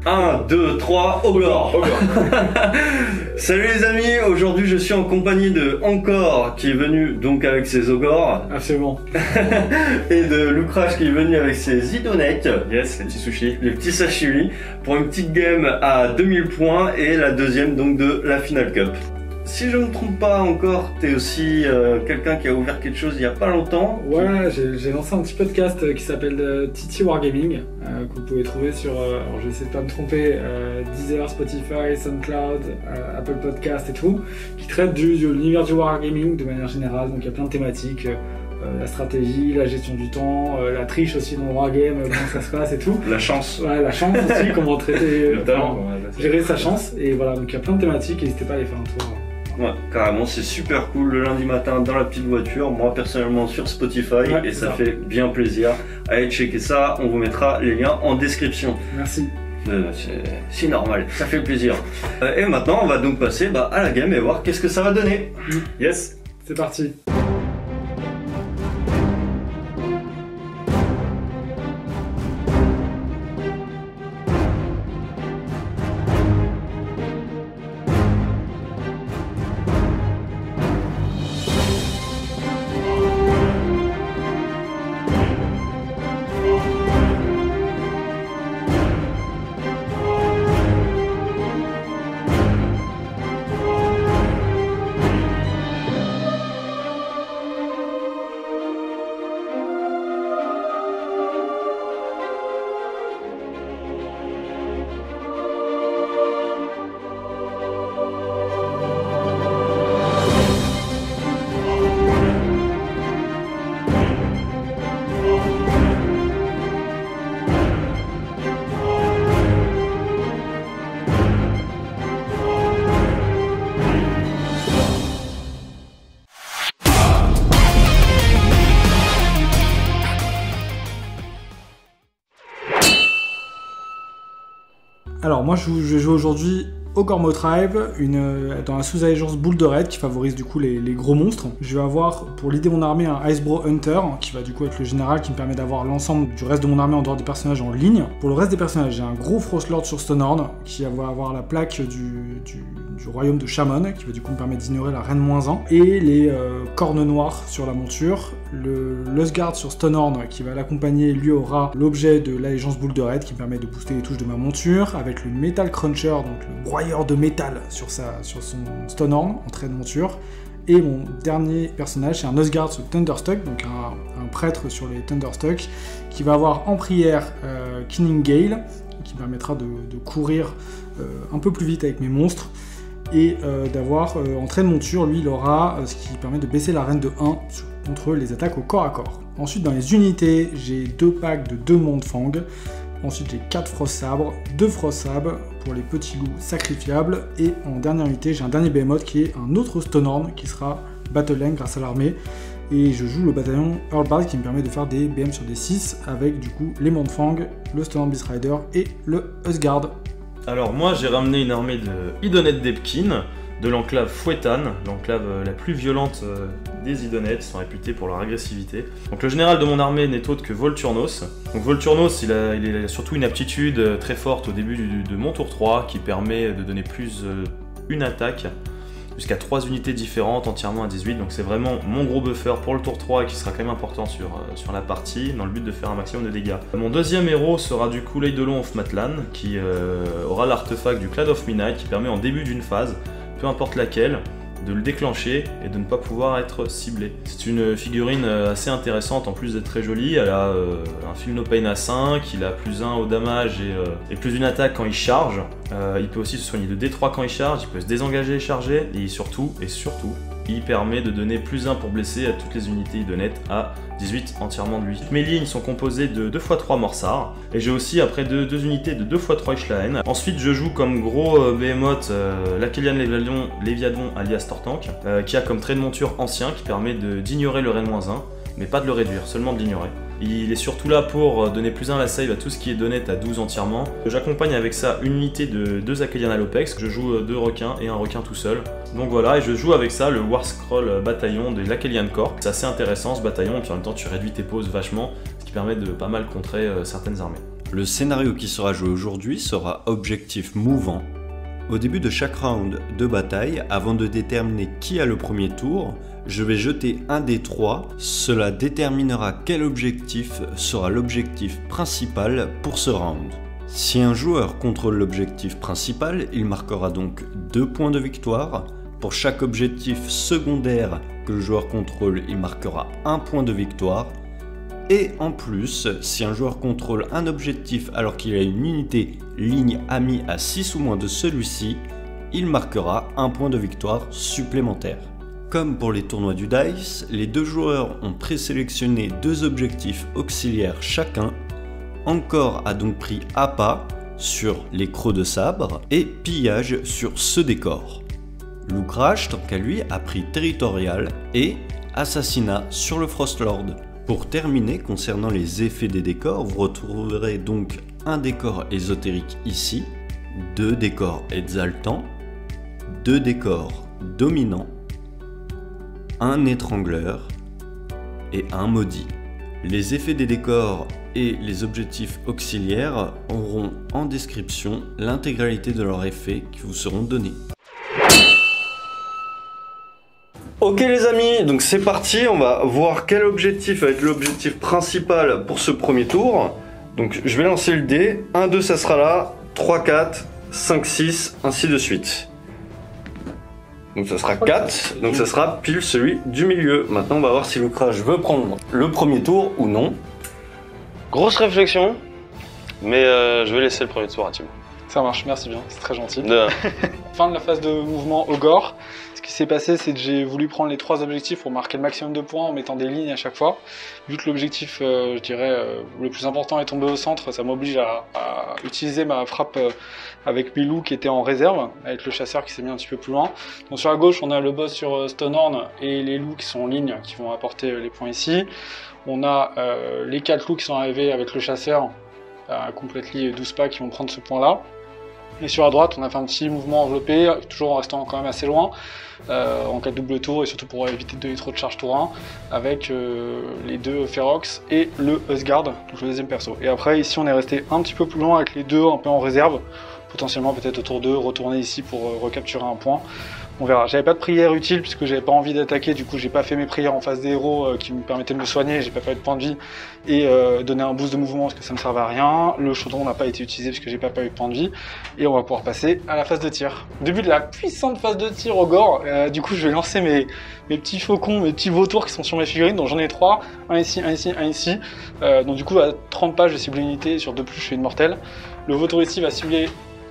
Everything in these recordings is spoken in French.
1, 2, 3, Ogor. Salut les amis, aujourd'hui je suis en compagnie de Encore qui est venu donc avec ses Ogors. Absolument. Et de Lucrash qui est venu avec ses Idonettes. Yes, les petits sushis. Les petits sashimi pour une petite game à 2000 points et la deuxième donc de la Final Cup. Si je ne me trompe pas encore, t'es aussi quelqu'un qui a ouvert quelque chose il y a pas longtemps. Ouais, j'ai lancé un petit podcast qui s'appelle Titi Wargaming, que vous pouvez trouver sur, alors je vais essayer de pas me tromper, Deezer, Spotify, SoundCloud, Apple Podcast et tout, qui traite de l'univers du Wargaming de manière générale, donc il y a plein de thématiques. La stratégie, la gestion du temps, la triche aussi dans le wargame, comment ça se passe et tout. La chance. Ouais, la chance aussi, comment traiter, Le talent. gérer sa chance. Et voilà, donc il y a plein de thématiques, n'hésitez pas à aller faire un tour. Ouais, carrément, c'est super cool le lundi matin dans la petite voiture, moi personnellement sur Spotify, ouais, et ça fait bien plaisir. Allez checker ça, on vous mettra les liens en description. Merci. C'est normal, ça fait plaisir. Et maintenant on va donc passer à la game et voir qu'est-ce que ça va donner. Yes, c'est parti. Alors moi je joue aujourd'hui Ogor Motribe, dans la sous-allégeance boule de raid qui favorise du coup les gros monstres. Je vais avoir pour l'idée de mon armée un Icebro Hunter qui va du coup être le général qui me permet d'avoir l'ensemble du reste de mon armée en dehors des personnages en ligne. Pour le reste des personnages, j'ai un gros Frostlord sur Stonehorn qui va avoir la plaque du royaume de Shaman qui va du coup me permettre d'ignorer la reine -1 et les cornes noires sur la monture. Le Lustguard sur Stonehorn qui va l'accompagner, lui aura l'objet de l'allégeance boule de raid qui me permet de booster les touches de ma monture avec le Metal Cruncher, donc le broyeur de métal sur son Stonehorn en trait de monture. Et mon dernier personnage, c'est un Lustguard sur Thunderstruck, donc un prêtre sur les Thunderstruck, qui va avoir en prière Killing Gale, qui me permettra de courir un peu plus vite avec mes monstres, et d'avoir en trait de monture, lui il aura ce qui permet de baisser la reine de 1 contre les attaques au corps à corps. Ensuite dans les unités, j'ai 2 packs de 2 Montefang. Ensuite j'ai 4 Frost Sabres, 2 Frost Sabres pour les petits loups sacrifiables, et en dernière unité j'ai un dernier Behemoth qui est un autre Stonehorn qui sera Battle Line grâce à l'armée, et je joue le bataillon Earlbard qui me permet de faire des BM sur des 6 avec du coup les Montefang, le Stonehorn Beast Rider et le Husguard. Alors moi j'ai ramené une armée de Idonette d'Epkin, de l'enclave Fouettan, l'enclave la plus violente des Idonettes, ils sont réputés pour leur agressivité. Donc le général de mon armée n'est autre que Volturnos. Donc Volturnos, il a surtout une aptitude très forte au début de mon tour 3 qui permet de donner plus une attaque, jusqu'à 3 unités différentes, entièrement à 18, donc c'est vraiment mon gros buffer pour le tour 3 et qui sera quand même important sur la partie, dans le but de faire un maximum de dégâts. Mon deuxième héros sera du coup l'Eidolon of Matlan, qui aura l'artefact du Clad of Midnight, qui permet en début d'une phase, peu importe laquelle, de le déclencher et de ne pas pouvoir être ciblé. C'est une figurine assez intéressante en plus d'être très jolie. Elle a un Feel No Pain à 5, il a +1 au damage et +1 attaque quand il charge. Il peut aussi se soigner de D3 quand il charge, il peut se désengager et charger, et surtout, il permet de donner +1 pour blesser à toutes les unités Idonettes à 18 entièrement de lui. Mes lignes sont composées de 2x3 Morsar, et j'ai aussi après deux unités de 2x3 Ishlaen. Ensuite je joue comme gros Behemoth l'Akelian Léviathan alias Tortank, qui a comme trait de monture ancien qui permet d'ignorer le Ren-1, mais pas de le réduire, seulement de l'ignorer. Il est surtout là pour donner +1 à la save à tout ce qui est Idonette à 12 entièrement. J'accompagne avec ça une unité de 2 Akelian Alopex, je joue 2 requins et un requin tout seul. Donc voilà, et je joue avec ça le Warscroll bataillon de l'Akelian Corps. C'est assez intéressant ce bataillon, et puis en même temps tu réduis tes poses vachement, ce qui permet de pas mal contrer certaines armées. Le scénario qui sera joué aujourd'hui sera objectif mouvant. Au début de chaque round de bataille, avant de déterminer qui a le premier tour, je vais jeter un dé 3. Cela déterminera quel objectif sera l'objectif principal pour ce round. Si un joueur contrôle l'objectif principal, il marquera donc 2 points de victoire. Pour chaque objectif secondaire que le joueur contrôle, il marquera 1 point de victoire. Et en plus, si un joueur contrôle un objectif alors qu'il a une unité ligne amie à 6 ou moins de celui-ci, il marquera 1 point de victoire supplémentaire. Comme pour les tournois du DICE, les 2 joueurs ont présélectionné 2 objectifs auxiliaires chacun. Encore a donc pris appât sur les crocs de sabre et pillage sur ce décor. Lucrach, tant qu'à lui, a pris territorial et assassinat sur le Frostlord. Pour terminer, concernant les effets des décors, vous retrouverez donc un décor ésotérique ici, 2 décors exaltants, 2 décors dominants, un étrangleur et un maudit. Les effets des décors et les objectifs auxiliaires auront en description l'intégralité de leurs effets qui vous seront donnés. Ok les amis, donc c'est parti, on va voir quel objectif va être l'objectif principal pour ce premier tour. Donc je vais lancer le dé, 1, 2 ça sera là, 3, 4, 5, 6, ainsi de suite. Donc ça sera 4, donc ça sera pile celui du milieu. Maintenant on va voir si Lucrach veut prendre le premier tour ou non. Grosse réflexion, mais je vais laisser le premier tour à Thibaut. Ça marche, merci bien, c'est très gentil. De... Fin de la phase de mouvement Ogre. Ce qui s'est passé, c'est que j'ai voulu prendre les 3 objectifs pour marquer le maximum de points en mettant des lignes à chaque fois. Vu que l'objectif, je dirais, le plus important est tombé au centre, ça m'oblige à utiliser ma frappe avec mes loups qui étaient en réserve, avec le chasseur qui s'est mis un petit peu plus loin. Donc sur la gauche, on a le boss sur Stonehorn et les loups qui sont en ligne, qui vont apporter les points ici. On a les 4 loups qui sont arrivés avec le chasseur, completely 12 pas, qui vont prendre ce point-là. Et sur la droite, on a fait un petit mouvement enveloppé, toujours en restant quand même assez loin, en cas de double tour, et surtout pour éviter de donner trop de charge tour 1, avec les 2 Ferox et le Huskard, donc le deuxième perso. Et après, ici, on est resté un petit peu plus loin avec les 2 un peu en réserve, potentiellement peut-être au tour 2, retourner ici pour recapturer un point. On verra. J'avais pas de prière utile puisque j'avais pas envie d'attaquer, du coup j'ai pas fait mes prières en face des héros qui me permettaient de me soigner, j'ai pas fait de points de vie et donner un boost de mouvement parce que ça me servait à rien. Le chaudron n'a pas été utilisé parce que j'ai pas eu de points de vie et on va pouvoir passer à la phase de tir. Début de la puissante phase de tir au gore, du coup je vais lancer mes petits faucons, mes petits vautours qui sont sur mes figurines, donc j'en ai 3, un ici, un ici, un ici. Donc du coup à 30 pas je vais cibler une unité, sur 2 plus je fais une mortelle. Le vautour ici va cibler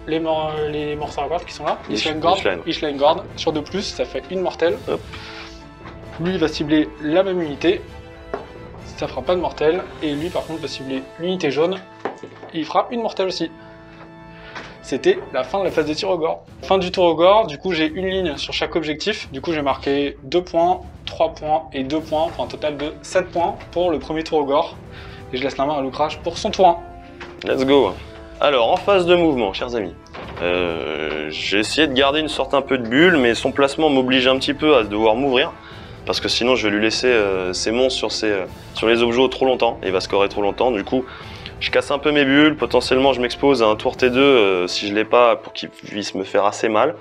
les morceaux à guard qui sont là, Ishline Guard, sur 2+, ça fait une mortelle. Hop. Lui il va cibler la même unité, ça fera pas de mortelle, et lui par contre va cibler l'unité jaune, et il fera une mortelle aussi. C'était la fin de la phase de tir au gore. Fin du tour au gore, du coup j'ai une ligne sur chaque objectif, du coup j'ai marqué 2 points, 3 points et 2 points, pour un total de 7 points pour le premier tour au gore, et je laisse la main à Lucrach pour son tour 1. Let's go. Alors, en phase de mouvement, chers amis, j'ai essayé de garder une sorte un peu de bulle, mais son placement m'oblige un petit peu à devoir m'ouvrir, parce que sinon je vais lui laisser ses monstres sur les objets trop longtemps, et il va scorer trop longtemps. Du coup, je casse un peu mes bulles, potentiellement je m'expose à un tour T2 si je l'ai pas, pour qu'il puisse me faire assez mal.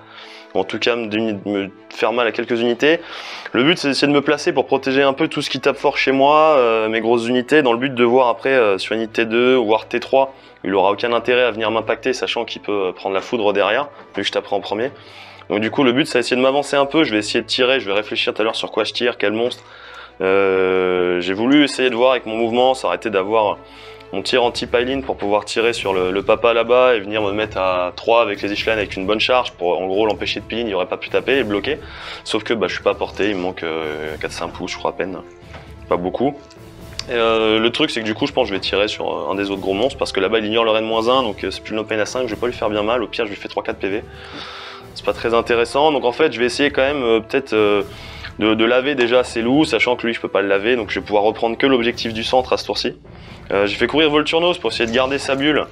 En tout cas, me faire mal à quelques unités. Le but, c'est d'essayer de me placer pour protéger un peu tout ce qui tape fort chez moi, mes grosses unités, dans le but de voir après sur une T2 ou voire T3, il aura aucun intérêt à venir m'impacter, sachant qu'il peut prendre la foudre derrière, vu que je taperai en premier. Donc du coup, le but, c'est d'essayer de m'avancer un peu. Je vais essayer de tirer, je vais réfléchir tout à l'heure sur quoi je tire, quel monstre. J'ai voulu essayer de voir avec mon mouvement, ça aurait été d'avoir mon tir anti-piling pour pouvoir tirer sur le papa là-bas et venir me mettre à 3 avec les Ishline avec une bonne charge pour en gros l'empêcher de piling, il aurait pas pu taper et bloquer. Sauf que je suis pas à portée, il me manque 4-5 pouces je crois à peine, pas beaucoup. Et le truc c'est que du coup je pense que je vais tirer sur un des autres gros monstres parce que là-bas il ignore le N-1 donc c'est plus le no pain à 5, je vais pas lui faire bien mal, au pire je lui fais 3-4 PV. C'est pas très intéressant, donc en fait je vais essayer quand même peut-être de laver déjà ses loups, sachant que lui je peux pas le laver, donc je vais pouvoir reprendre que l'objectif du centre à ce tour-ci. J'ai fait courir Volturnos pour essayer de garder sa bulle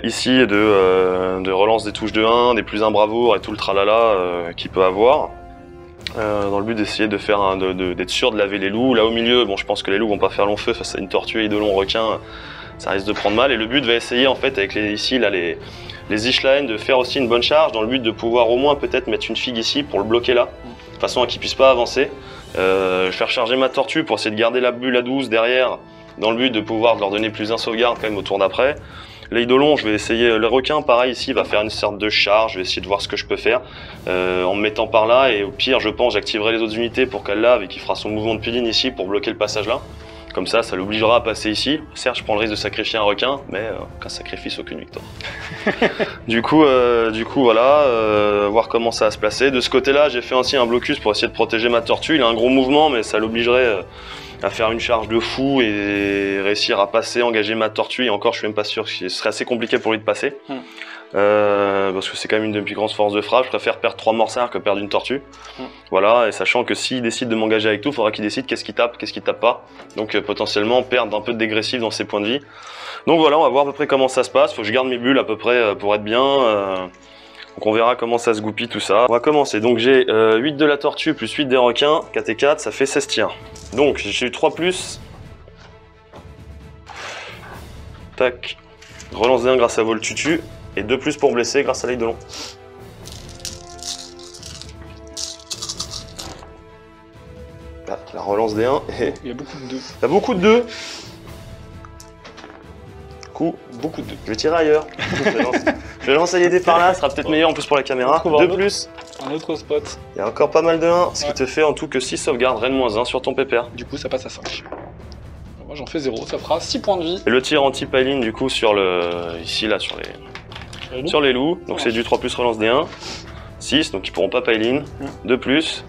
ici, de relance des touches de 1, des plus 1 bravoure et tout le tralala qu'il peut avoir. Dans le but d'essayer de faire d'être sûr de laver les loups. Là au milieu, bon je pense que les loups vont pas faire long feu face à une tortue eidolon requin. ça risque de prendre mal. Et le but va essayer en fait avec ici là, les Ischlein de faire aussi une bonne charge dans le but de pouvoir au moins peut-être mettre une figue ici pour le bloquer là, de façon à qu'il puisse pas avancer. Faire charger ma tortue pour essayer de garder la bulle à 12 derrière, dans le but de pouvoir leur donner plus un sauvegarde quand même au tour d'après. L'Eidolon, je vais essayer, le requin pareil ici va faire une sorte de charge, je vais essayer de voir ce que je peux faire en me mettant par là, et au pire je pense j'activerai les autres unités pour qu'elle lave et qu'il fera son mouvement de piline ici pour bloquer le passage là. Comme ça l'obligera à passer ici. Certes, je prends le risque de sacrifier un requin, mais aucun sacrifice, aucune victoire. du coup voilà, voir comment ça va se placer. De ce côté-là, j'ai fait aussi un blocus pour essayer de protéger ma tortue. Il a un gros mouvement, mais ça l'obligerait à faire une charge de fou et réussir à passer, engager ma tortue. Et encore, je suis même pas sûr, ce serait assez compliqué pour lui de passer. Parce que c'est quand même une de mes plus grandes forces de frappe. Je préfère perdre 3 morceaux que perdre une tortue. Voilà, et sachant que s'il décide de m'engager avec tout, il faudra qu'il décide qu'est-ce qu'il tape, qu'est-ce qu'il tape pas. Donc potentiellement perdre un peu de dégressif dans ses points de vie. Donc voilà, on va voir à peu près comment ça se passe. Faut que je garde mes bulles à peu près pour être bien. Donc on verra comment ça se goupille tout ça. On va commencer. Donc j'ai 8 de la tortue plus 8 des requins, 4 et 4, ça fait 16 tirs. Donc j'ai eu 3+. Tac. Relance des 1 grâce à vol tutu. Et 2+ pour blesser grâce à l'Eidolon. Là, la relance des 1 et... Il y a beaucoup de 2. Il y a beaucoup de 2. Coup, beaucoup de 2. Je vais tirer ailleurs. Je vais lancer l'aider par là, ce sera peut-être meilleur en plus pour la caméra. 2+. Un autre spot. Il y a encore pas mal de 1, ce qui te fait en tout que 6 sauvegardes, Rennes-1 sur ton pépère. Du coup, ça passe à 5. Moi, j'en fais 0, ça fera 6 points de vie. Et le tir anti-piling du coup sur le... Ici, là, sur les loups. Donc c'est du 3+ relance des 1. 6, donc ils pourront pas piling. 2+.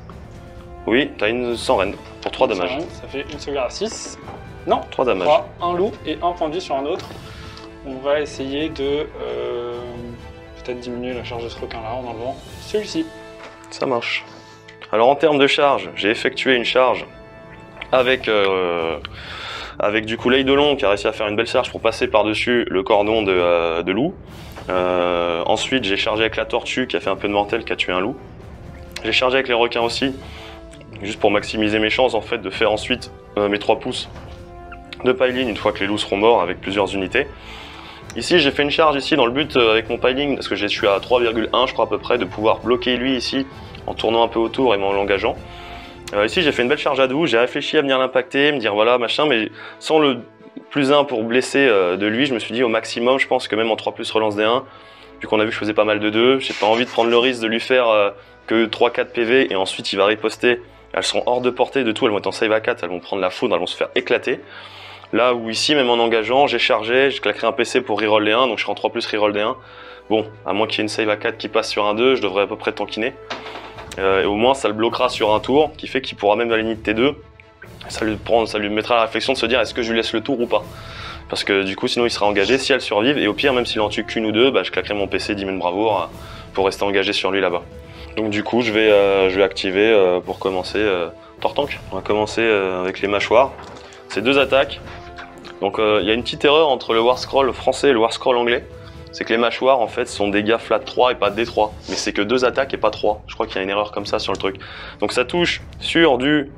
Oui, t'as une sans reine pour 3 dommages. Ça fait une sauvegarde à 6. Non, 3 dommages. 3, un loup et un point de vie sur un autre. On va essayer de peut-être diminuer la charge de ce requin là en enlevant celui-ci. Ça marche. Alors en termes de charge, j'ai effectué une charge avec du coup l'Eidolon qui a réussi à faire une belle charge pour passer par-dessus le cordon de loup. Ensuite j'ai chargé avec la tortue qui a fait un peu de mortel, qui a tué un loup. J'ai chargé avec les requins aussi, juste pour maximiser mes chances en fait de faire ensuite mes 3 pouces de piling une fois que les loups seront morts avec plusieurs unités. Ici j'ai fait une charge ici dans le but avec mon piling, parce que je suis à 3,1 je crois à peu près, de pouvoir bloquer lui ici en tournant un peu autour et en l'engageant. Ici j'ai fait une belle charge à 12, j'ai réfléchi à venir l'impacter, me dire voilà machin, mais sans le +1 pour blesser de lui, je me suis dit au maximum, je pense que même en 3+ relance des 1, vu qu'on a vu que je faisais pas mal de 2, j'ai pas envie de prendre le risque de lui faire que 3-4 PV et ensuite il va riposter. Elles seront hors de portée de tout, elles vont être en save à 4, elles vont prendre la foudre, elles vont se faire éclater. Là où ici, même en engageant, j'ai chargé, j'ai claqué un PC pour reroll les 1, donc je serai en 3+ reroll des 1. Bon, à moins qu'il y ait une save à 4 qui passe sur un 2, je devrais à peu près tankiner. Et au moins ça le bloquera sur un tour, qui fait qu'il pourra même à la limite T2. Ça lui mettra la réflexion de se dire est-ce que je lui laisse le tour ou pas. Parce que du coup sinon il sera engagé si elles survivent, et au pire même s'il en tue qu'une ou deux, bah, je claquerai mon PC 10 000 bravoure pour rester engagé sur lui là-bas. Donc du coup je vais activer pour commencer Tortank. On va commencer avec les mâchoires. C'est 2 attaques. Donc il y a une petite erreur entre le War Scroll français et le War Scroll anglais. C'est que les mâchoires en fait sont dégâts flat 3 et pas D3. Mais c'est que 2 attaques et pas 3. Je crois qu'il y a une erreur comme ça sur le truc. Donc ça touche sur du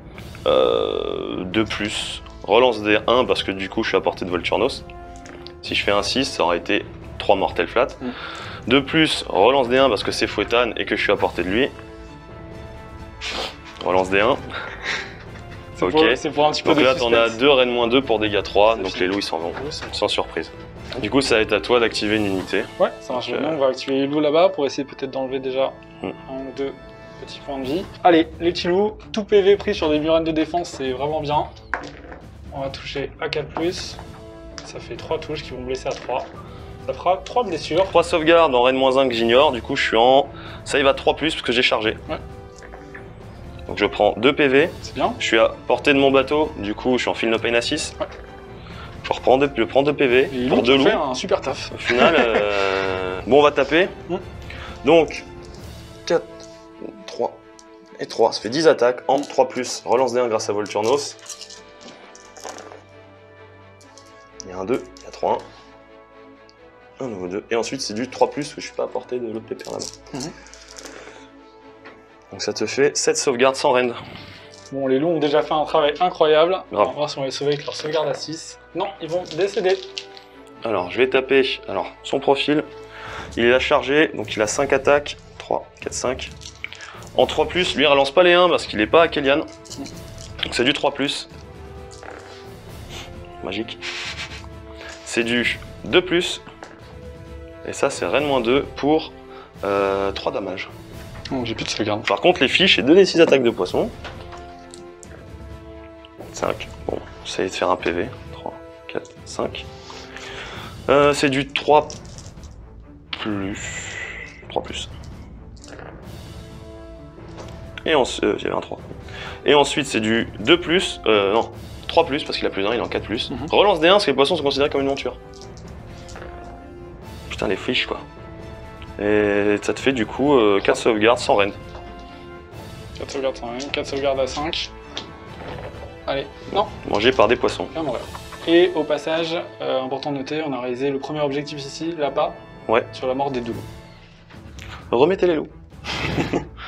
2+. Relance des 1 parce que du coup je suis à portée de Volturnos. Si je fais un 6, ça aurait été 3 mortels flat. 2+, relance des 1 parce que c'est Fouettan et que je suis à portée de lui. Relance des 1. Ok, c'est pour un petit peu donc de là t'en as suspense. 2 Rennes-2 pour dégâts 3, donc fini. les loups ils s'en vont, sans surprise. Du coup ça va être à toi d'activer une unité. Ouais, ça marche bien. On va activer les loups là-bas pour essayer peut-être d'enlever déjà 1 ou 2 petits points de vie. Allez, les petits loups, tout PV pris sur des murènes de défense, c'est vraiment bien. On va toucher à 4+. Ça fait 3 touches qui vont blesser à 3. Ça fera 3 blessures. 3 sauvegardes en Rennes-1 que j'ignore, du coup je suis en save à 3+, parce que j'ai chargé. Ouais. Donc je prends 2 PV, C'est bien. je suis à portée de mon bateau, du coup je suis en feel no pain à 6. Ouais. Je prends 2 PV Les pour loups 2 ont loups. fait un super taf. Au final, bon on va taper. Donc 4, 3 et 3, ça fait 10 attaques en 3+, relance des 1 grâce à Volturnos. Il y a un 2, il y a 3, 1 nouveau 2, et ensuite c'est du 3+, que je suis pas à portée de l'autre pépère là-bas. Donc ça te fait 7 sauvegardes sans rend. Bon, les loups ont déjà fait un travail incroyable. Grave. On va voir si on va les sauver avec leur sauvegarde à 6. Non, ils vont décéder. Alors, je vais taper son profil. Il est là chargé, donc il a 5 attaques. 3, 4, 5. En 3+, lui il relance pas les 1 parce qu'il est pas à Kellyan. Donc c'est du 3+. Magique. C'est du 2+. Et ça c'est Rennes-2 pour 3 dommages. Oh, j'ai plus de sauvegarde. Par contre les fiches, c'est 2d6 attaques de poisson. 5. Bon, essayez de faire un PV. 3, 4, 5. C'est du 3+. 3+. Et j'avais un 3. Et ensuite c'est du 2+, non, 3+, parce qu'il a plus 1, il est en 4+. Relance des 1 parce que les poissons sont considérés comme une monture. Putain, les fiches quoi. Et ça te fait du coup 4 sauvegardes sans reine. 4 sauvegardes sans reine, 4 sauvegardes à 5. Allez, non. Mangé par des poissons. Bien mourir. Et au passage, important de noter, on a réalisé le premier objectif ici, là-bas, sur la mort des 2 loups. Remettez les loups.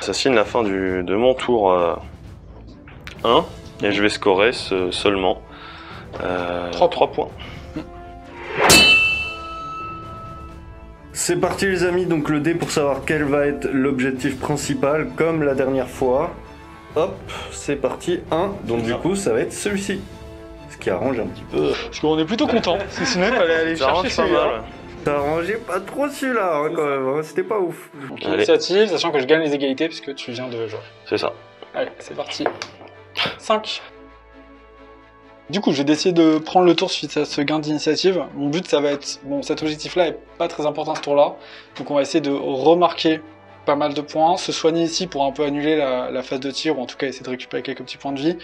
Ça signe la fin de mon tour 1, et je vais scorer seulement 3 points. C'est parti les amis, donc le dé pour savoir quel va être l'objectif principal, comme la dernière fois. Hop, c'est parti, 1, donc du coup ça va être celui-ci. Ce qui arrange un petit peu. Parce qu'on est plutôt content, parce que sinon il fallait aller chercher celui-là. Ça arrangeait pas trop celui-là hein, quand même, hein. C'était pas ouf. Donc initiative, sachant que je gagne les égalités puisque tu viens de jouer. C'est ça. Allez, c'est parti. 5. Du coup, je vais décider de prendre le tour suite à ce gain d'initiative. Mon but, ça va être... Bon, cet objectif-là est pas très important ce tour-là. Donc on va essayer de remarquer pas mal de points, se soigner ici pour un peu annuler la phase de tir, ou en tout cas essayer de récupérer quelques petits points de vie.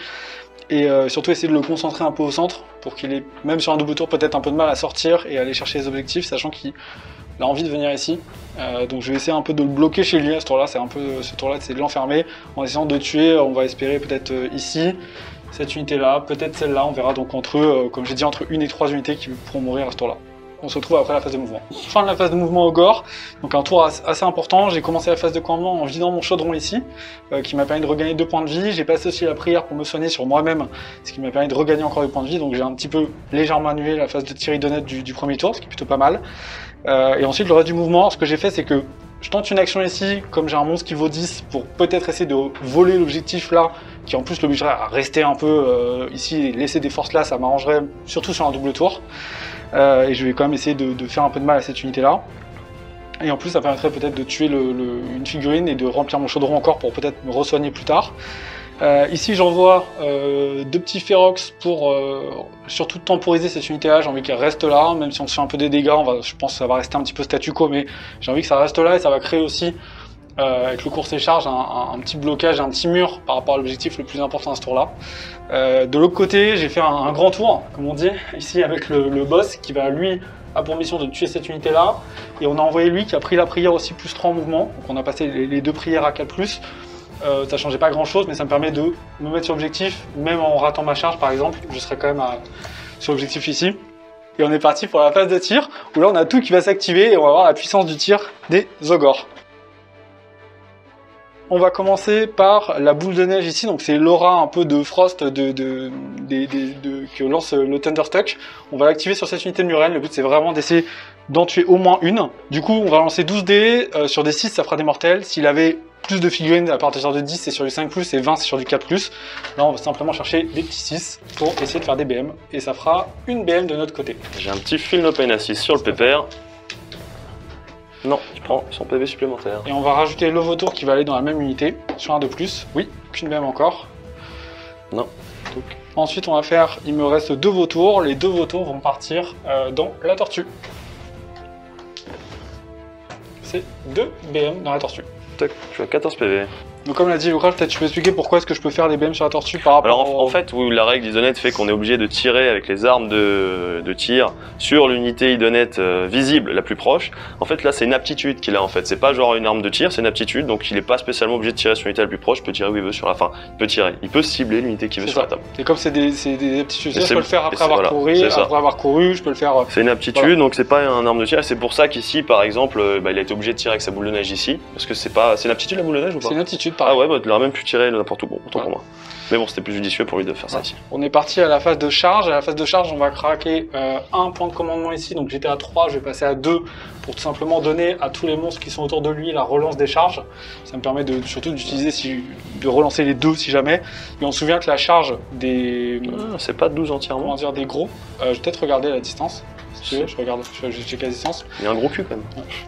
Et surtout essayer de le concentrer un peu au centre, pour qu'il ait, même sur un double tour, peut-être un peu de mal à sortir et aller chercher les objectifs, sachant qu'il a envie de venir ici. Donc je vais essayer un peu de le bloquer chez lui à ce tour-là, c'est un peu ce tour-là, c'est de l'enfermer, en essayant de tuer, on va espérer peut-être ici, cette unité-là, peut-être celle-là, on verra donc entre eux, comme j'ai dit, entre 1 et 3 unités qui pourront mourir à ce tour-là. On se retrouve après la phase de mouvement. Fin de la phase de mouvement au gore, donc un tour assez important. J'ai commencé la phase de campement en vidant mon chaudron ici, qui m'a permis de regagner 2 points de vie. J'ai passé aussi la prière pour me soigner sur moi-même, ce qui m'a permis de regagner encore 2 points de vie. Donc j'ai un petit peu légèrement annulé la phase de tir idonette du premier tour, ce qui est plutôt pas mal. Et ensuite le reste du mouvement, ce que j'ai fait c'est que je tente une action ici, comme j'ai un monstre qui vaut 10, pour peut-être essayer de voler l'objectif là, qui en plus l'obligerait à rester un peu ici et laisser des forces là, ça m'arrangerait surtout sur un double tour. Et je vais quand même essayer de faire un peu de mal à cette unité là. Et en plus ça permettrait peut-être de tuer une figurine et de remplir mon chaudron encore pour peut-être me re-soigner plus tard. Ici j'envoie 2 petits Ferox pour surtout temporiser cette unité là, j'ai envie qu'elle reste là, même si on se fait un peu des dégâts, je pense que ça va rester un petit peu statu quo, mais j'ai envie que ça reste là et ça va créer aussi, avec le course et charge, un petit blocage, un petit mur par rapport à l'objectif le plus important à ce tour là. De l'autre côté j'ai fait un grand tour, comme on dit, ici avec le boss qui va lui a pour mission de tuer cette unité là, et on a envoyé lui qui a pris la prière aussi plus 3 en mouvement, donc on a passé les 2 prières à 4+. Ça changeait pas grand chose, mais ça me permet de me mettre sur objectif, même en ratant ma charge par exemple, je serai quand même sur objectif ici. Et on est parti pour la phase de tir, où là on a tout qui va s'activer et on va voir la puissance du tir des ogres. On va commencer par la boule de neige ici, donc c'est l'aura un peu de frost que lance le Thunderstruck. On va l'activer sur cette unité de Muren, le but c'est vraiment d'essayer d'en tuer au moins une. Du coup on va lancer 12 dés, sur des 6 ça fera des mortels, s'il avait plus de figurines à partir de 10 c'est sur du 5+, et 20 c'est sur du 4+. Là on va simplement chercher des petits 6 pour essayer de faire des BM, et ça fera une BM de notre côté. J'ai un petit fil no pain à 6 sur le pépère. Non, il prend son PV supplémentaire. Et on va rajouter le vautour qui va aller dans la même unité, sur un de plus. Oui, qu'une BM encore. Non. Donc, ensuite on va faire, il me reste 2 vautours, les 2 vautours vont partir dans la tortue. C'est 2 BM dans la tortue. Tac, je suis à 14 PV. Donc comme l'a dit Lucas, peut-être tu peux expliquer pourquoi est-ce que je peux faire des BM sur la tortue par rapport Alors en fait, oui, la règle idonette fait qu'on est obligé de tirer avec les armes de tir sur l'unité idonette visible la plus proche. En fait là c'est une aptitude qu'il a en fait, c'est pas genre une arme de tir, c'est une aptitude, donc il est pas spécialement obligé de tirer sur l'unité la plus proche, il peut tirer où il veut sur la fin. Il peut tirer, il peut cibler l'unité qu'il veut sur la table. Et comme c'est des aptitudes, je peux le faire après avoir couru, je peux le faire... C'est une aptitude, voilà. Donc c'est pas un arme de tir, c'est pour ça qu'ici par exemple, il a été obligé de tirer avec sa boule de neige ici, parce que c'est une aptitude la boule de neige ou pas? C'est une aptitude. but pareil. Ah ouais, bah tu l'aurais même pu tirer n'importe où, bon, autant Ouais. pour moi. Mais bon, c'était plus judicieux pour lui de faire ça ici. On est parti à la phase de charge. À la phase de charge, on va craquer un point de commandement ici. Donc j'étais à 3, je vais passer à 2 pour tout simplement donner à tous les monstres qui sont autour de lui la relance des charges. Ça me permet surtout d'utiliser, de relancer les 2 si jamais. Et on se souvient que la charge des, Ah, c'est pas 12 entièrement. comment dire, des gros, je vais peut-être regarder la distance. Si tu veux, je regarde, je vais checker la distance. Il y a un gros cul quand même.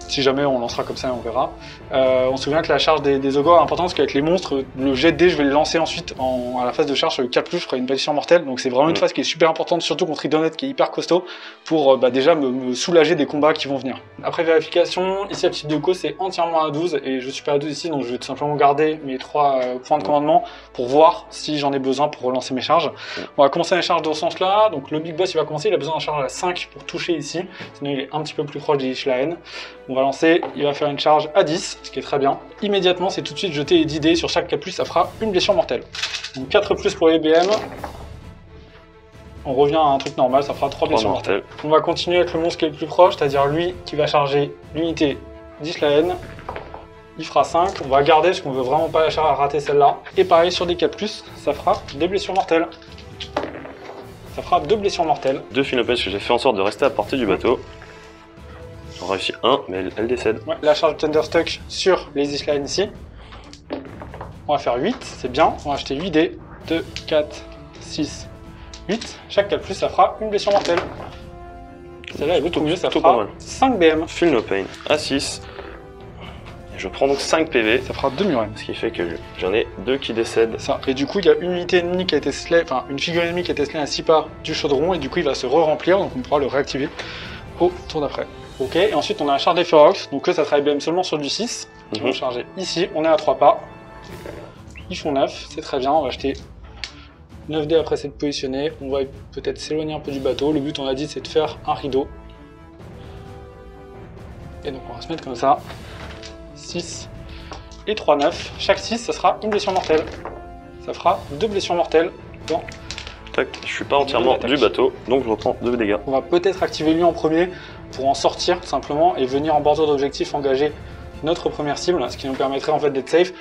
Si jamais on lancera comme ça, on verra. On se souvient que la charge des ogres est importante parce qu'avec les monstres, le jet de dés, je vais les lancer ensuite à la phase de charge sur le 4+, je ferai une blessure mortelle. Donc c'est vraiment une phase qui est super importante, surtout contre Idonnet qui est hyper costaud, pour déjà me soulager des combats qui vont venir. Après vérification, ici la petite déco c'est entièrement à 12 et je suis pas à 12 ici, donc je vais tout simplement garder mes 3 points de commandement pour voir si j'en ai besoin pour relancer mes charges. On va commencer les charges dans ce sens là, donc le big boss il va commencer, il a besoin d'un charge à 5 pour toucher ici, sinon il est un petit peu plus proche des Ishlaen. On va lancer, il va faire une charge à 10, ce qui est très bien. Immédiatement, c'est tout de suite jeter les 10 dés sur chaque 4+, ça fera une blessure mortelle. Donc 4+ pour les BM. On revient à un truc normal, ça fera 3 blessures mortelles. On va continuer avec le monstre qui est le plus proche, c'est-à-dire lui qui va charger l'unité d'Ishlaen. Il fera 5, on va garder parce qu'on veut vraiment pas la rater celle-là. Et pareil sur des 4+, ça fera des blessures mortelles. Ça fera 2 blessures mortelles. 2 Finopens que j'ai fait en sorte de rester à portée du bateau. J'en réussis un, mais elle décède. Ouais, la charge de Thunderstruck sur les Ishlaen ici. On va faire 8, c'est bien. On va acheter 8 dés. 2, 4, 6, 8. Chaque 4+, ça fera une blessure mortelle. Celle-là est beaucoup mieux, ça plutôt pas fera mal. 5 BM. Feel no pain à 6. Et je prends donc 5 PV, Ça fera 2 murènes. ce qui fait que j'en ai 2 qui décèdent. Ça. Et du coup, il y a une unité ennemie qui a été slay, enfin une figure ennemie qui a été slay à 6 pas du chaudron, et du coup, il va se re-remplir, donc on pourra le réactiver au tour d'après. Ok, et ensuite on a un char des Ferox, donc eux ça travaille BM seulement sur du 6, qui vont charger ici, on est à 3 pas. Ils font 9, c'est très bien, on va acheter 9 dés après s'être positionné, on va peut-être s'éloigner un peu du bateau, le but on a dit c'est de faire un rideau. Et donc on va se mettre comme ça, 6 et 3, 9, chaque 6 ça sera une blessure mortelle. Ça fera 2 blessures mortelles. Bon. Tac, je suis pas entièrement du bateau, donc je reprends 2 dégâts. On va peut-être activer lui en premier pour en sortir tout simplement et venir en bordure d'objectif engager notre première cible, ce qui nous permettrait en fait d'être safe.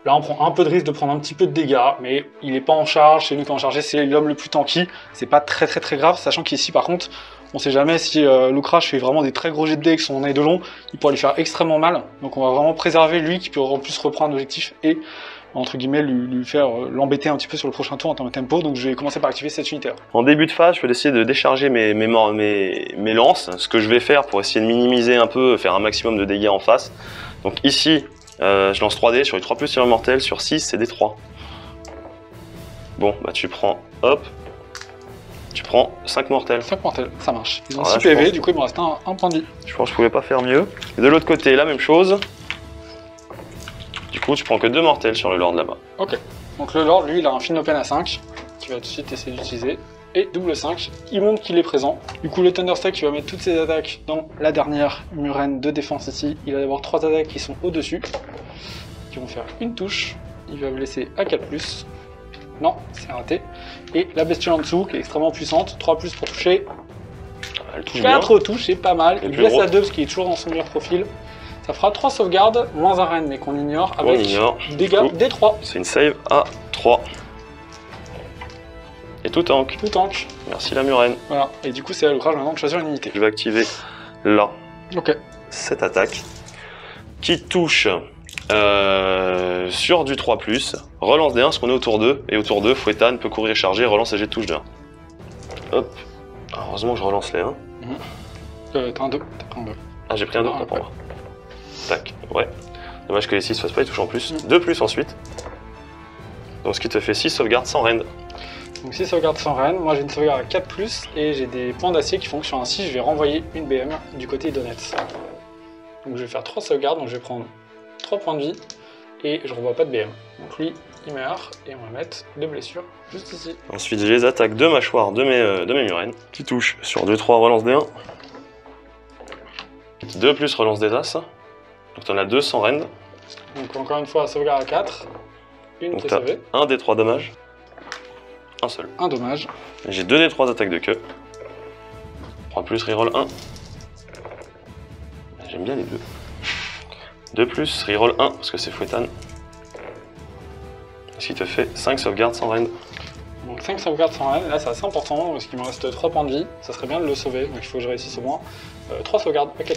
Là on prend un peu de risque de prendre un petit peu de dégâts, mais il n'est pas en charge, c'est lui qui est en charge, c'est l'homme le plus tanky, c'est pas très grave, sachant qu'ici par contre, on sait jamais si Lucrash fait vraiment des très gros jets de dés avec son nez de long, il pourrait lui faire extrêmement mal, donc on va vraiment préserver lui qui peut en plus reprendre l'objectif et entre guillemets lui faire l'embêter un petit peu sur le prochain tour en termes de tempo, donc je vais commencer par activer cette unité là. En début de phase, je vais essayer de décharger mes lances, ce que je vais faire pour essayer de minimiser un peu, faire un maximum de dégâts en face. Donc ici, je lance 3 dés sur les 3+, sur un mortel, sur 6 c'est des 3. Bon, bah tu prends, hop, tu prends 5 mortels. 5 mortels, ça marche. Ils ont Alors 6 là, PV, pense- du coup il me reste un point de vie. Je pense que je pouvais pas faire mieux. Et de l'autre côté, la même chose. Du coup, tu prends que 2 mortels sur le lord là-bas. Ok, donc le Lord, lui, il a un Fin Open à 5, qu'il va tout de suite essayer d'utiliser, et double 5, il montre qu'il est présent. Du coup, le Thunderstruck, il va mettre toutes ses attaques dans la dernière murène de défense ici. Il va y avoir 3 attaques qui sont au-dessus, qui vont faire une touche. Il va blesser à 4+. Non, c'est raté. Et la bestiole en dessous, qui est extrêmement puissante, 3+ pour toucher. Elle touche bien. 4 touches, c'est pas mal. Et Il plus blesse gros. à 2 parce qu'il est toujours dans son meilleur profil. Ça fera 3 sauvegardes, moins un reine, mais qu'on ignore, On avec ignore. dégâts Du coup, D3. c'est une save à 3. Et tout tank. Tout tank. Merci la murène. Voilà, et du coup c'est à l'ouvrage maintenant de choisir une unité. Je vais activer là Ok. cette attaque qui touche sur du 3+, relance des 1 parce qu'on est autour d'eux, et autour d'eux, Fouettane peut courir et charger, relance et jet de touche de 1. Hop, heureusement que je relance les 1. T'as un 2, t'as pris un 2. Ah, j'ai pris un 2 Ah, pour moi. Tac, ouais. Dommage que les 6 fassent pas, ils touchent en plus. 2+ ensuite. Donc ce qui te fait 6 sauvegardes sans rend. Donc 6 sauvegardes sans reine, moi j'ai une sauvegarde à 4+, et j'ai des points d'acier qui font que sur un 6, je vais renvoyer une BM du côté Idonnet. Donc je vais faire 3 sauvegardes, donc je vais prendre 3 points de vie, et je revois pas de BM. Donc lui, il meurt, et on va mettre 2 blessures juste ici. Ensuite, j'ai les attaques de mâchoire de mes murènes qui touchent sur 2-3 relance des 1. 2+ relance des as. Donc t'en as 2 sans rend. Donc encore une fois, sauvegarde à 4, une Donc qui est t'as sauvée, 1 des 3 dommages. Un seul. un dommage. J'ai 2 des 3 attaques de queue. 3+, reroll 1. J'aime bien les deux. 2+, reroll 1 parce que c'est Fouettane. Ce qui te fait 5 sauvegardes sans reine. Donc 5 sauvegardes sans reine, là c'est assez important parce qu'il me reste 3 points de vie, ça serait bien de le sauver, donc il faut que je réussisse au moins 3 sauvegardes à 4+.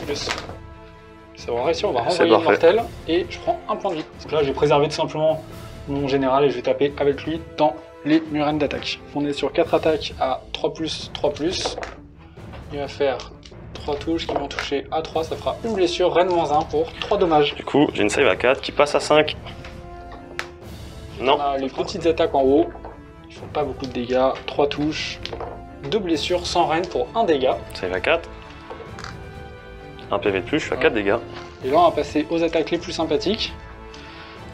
Ça va réussir, on va renvoyer le mortel et je prends un point de vie. Donc là j'ai préservé tout simplement mon général et je vais taper avec lui dans les murènes d'attaque. On est sur 4 attaques à 3+, 3+. Il va faire 3 touches qui vont toucher à 3, ça fera une blessure, reine -1 pour 3 dommages. Du coup, j'ai une save à 4 qui passe à 5. Non. On a les petites attaques en haut, ils font pas beaucoup de dégâts, 3 touches, 2 blessures sans reine pour 1 dégât. Save à 4. 1 PV de plus, je suis à 4 dégâts. Et là on va passer aux attaques les plus sympathiques.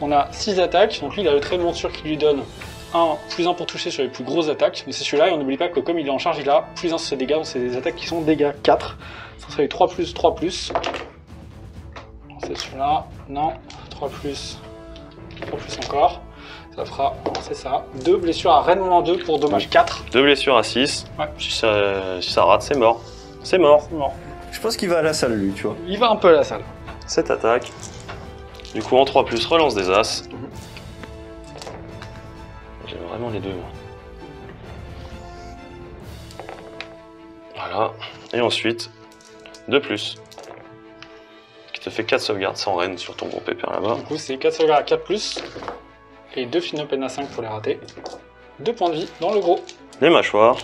On a 6 attaques, donc lui il a le trait de monture qui lui donne +1 pour toucher sur les plus grosses attaques. Mais c'est celui-là et on n'oublie pas que comme il est en charge, il a +1 sur ses dégâts, donc c'est des attaques qui sont dégâts 4. Ça serait 3+, 3+. C'est celui-là, non, 3+, 3+ encore. Ça fera, c'est ça, 2 blessures à reine -2 pour dommage 4. 2 blessures à 6. Ouais. Si ça rate, c'est mort. C'est mort. C'est mort. Je pense qu'il va à la salle, lui, tu vois. Il va un peu à la salle. 7 attaques. Du coup, en 3+, relance des As. J'ai vraiment les deux, moi. Voilà. Et ensuite, 2+. Ce qui te fait 4 sauvegardes sans reine sur ton gros pépère là-bas. Du coup, c'est 4 sauvegardes à 4+, et 2 Finopen à 5 pour les rater. 2 points de vie dans le gros. Les mâchoires.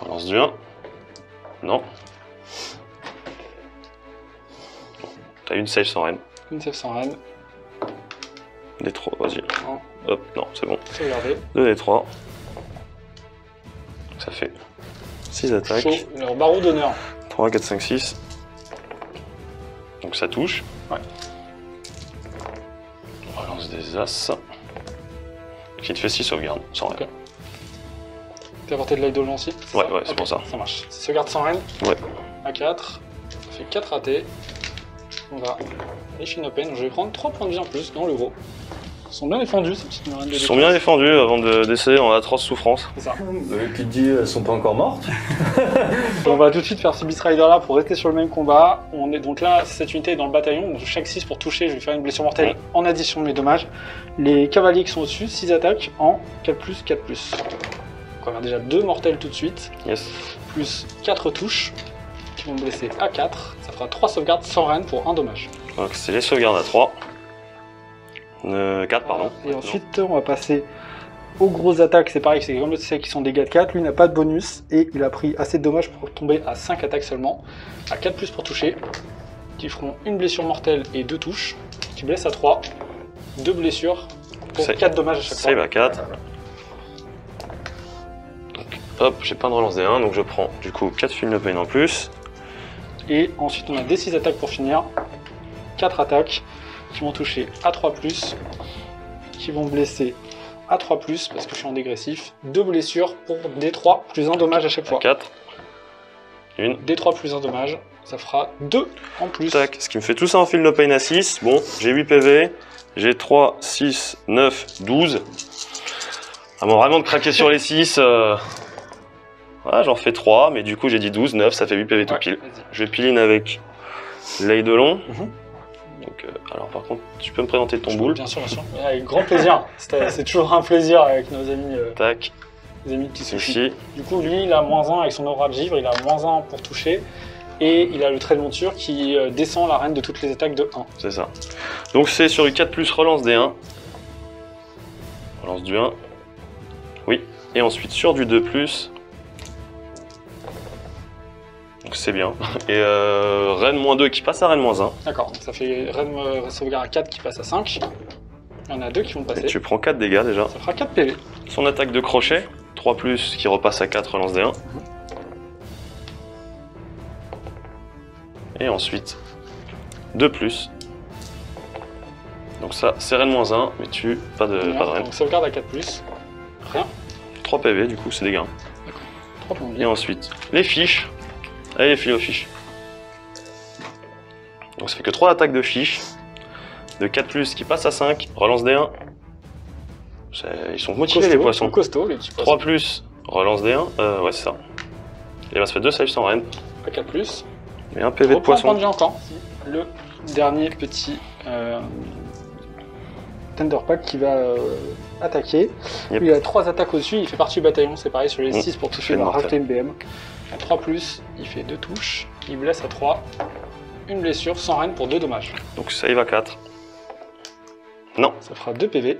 Relance du 1. Non. T'as une save sans reine. Une save sans reine. Des 3, vas-y. Non. Hop, non, c'est bon. Sauvegarder. 2 des 3. Ça fait 6 attaques. Chaud, leur barreau d'honneur. 3, 4, 5, 6. Donc ça touche. Ouais. Relance des As. Qui te fait 6 sauvegardes sans reine. Ok. T'as apporté de l'idole aussi? Ouais, c'est pour ça. Ça marche. Sauvegarde sans reine. Ouais. À 4. Ça fait 4 ratés. On va les Finopen. Je vais prendre 3 points de vie en plus dans le gros. Ils sont bien défendus ces petites murènes de Ils sont bien défendus avant de décéder en atroce souffrance. C'est ça. Qui te dit, elles sont pas encore mortes. On va tout de suite faire ce Beast Rider là pour rester sur le même combat. On est donc là, cette unité est dans le bataillon. Donc chaque 6 pour toucher, je vais faire une blessure mortelle en addition de mes dommages. Les cavaliers qui sont au-dessus, 6 attaques en 4+, 4+. Donc on va avoir déjà 2 mortels tout de suite. Yes. Plus 4 touches qui vont me blesser à 4. Ça fera 3 sauvegardes sans reine pour 1 dommage. Donc c'est les sauvegardes à 3. 4, pardon. Et ensuite, on va passer aux grosses attaques. C'est pareil, c'est comme celles qui sont dégâts de 4. Lui n'a pas de bonus et il a pris assez de dommages pour tomber à 5 attaques seulement. À 4+ pour toucher. Qui feront une blessure mortelle et 2 touches. Qui blesse à 3. 2 blessures pour 4 dommages à chaque fois. Save à 4. Donc hop, j'ai pas de relance des 1, donc je prends du coup 4 films de pain en plus. Et ensuite, on a des 6 attaques pour finir. 4 attaques qui vont toucher à 3+, qui vont blesser à 3+, parce que je suis en dégressif. 2 blessures pour D3 plus 1 dommage à chaque fois. 4. Une. D3 plus 1 dommage, ça fera 2 en plus. Tac, ce qui me fait tout ça en film de pain à 6. Bon, j'ai 8 PV, j'ai 3, 6, 9, 12. Avant vraiment de craquer sur les 6, voilà, j'en fais 3, mais du coup j'ai dit 12, 9, ça fait 8 PV tout pile. Je vais pile-in avec l'œil de long. Donc, alors par contre, tu peux me présenter ton boule. Bien sûr, bien sûr. Avec grand plaisir. C'est toujours un plaisir avec nos amis, Tac. les amis petits sushis. Ici. Du coup, lui, il a -1 avec son aura de givre, il a -1 pour toucher. Et il a le trait de monture qui descend la reine de toutes les attaques de 1. C'est ça. Donc c'est sur du 4+, relance des 1. Relance du 1. Oui. Et ensuite sur du 2+. Donc c'est bien. Et reine -2 qui passe à reine -1. D'accord, donc ça fait reine sauvegarde à 4 qui passe à 5. Il y en a 2 qui vont Et passer. tu prends 4 dégâts déjà. Ça fera 4 PV. Son attaque de crochet, 3+, qui repasse à 4, relance des 1. Et ensuite, 2+. Donc ça, c'est reine -1, mais tu pas de reine. Donc sauvegarde à 4+. Rien. 3 PV, du coup, c'est des gains. 3 points de Et vie. ensuite, les fiches. Allez, les filles aux fiches. Donc ça fait que 3 attaques de fiches. De 4+, qui passe à 5, relance des 1. Ils sont motivés les poissons. Costauds, les petits poissons. 3+, relance des 1. Ouais, c'est ça. Et là, ça fait 2 saves sans reine. À 4+. Et un PV de Reprends un point poisson. de vie encore. Le dernier petit Thunderpack qui va attaquer. Yep. Lui, il a 3 attaques au-dessus, il fait partie du bataillon, c'est pareil sur les 6 pour toucher, fait il va mortel. rajouter une BM. À 3+, il fait 2 touches, il blesse à 3, une blessure sans reine pour 2 dommages. Donc save à 4. Non, Ça fera 2 PV.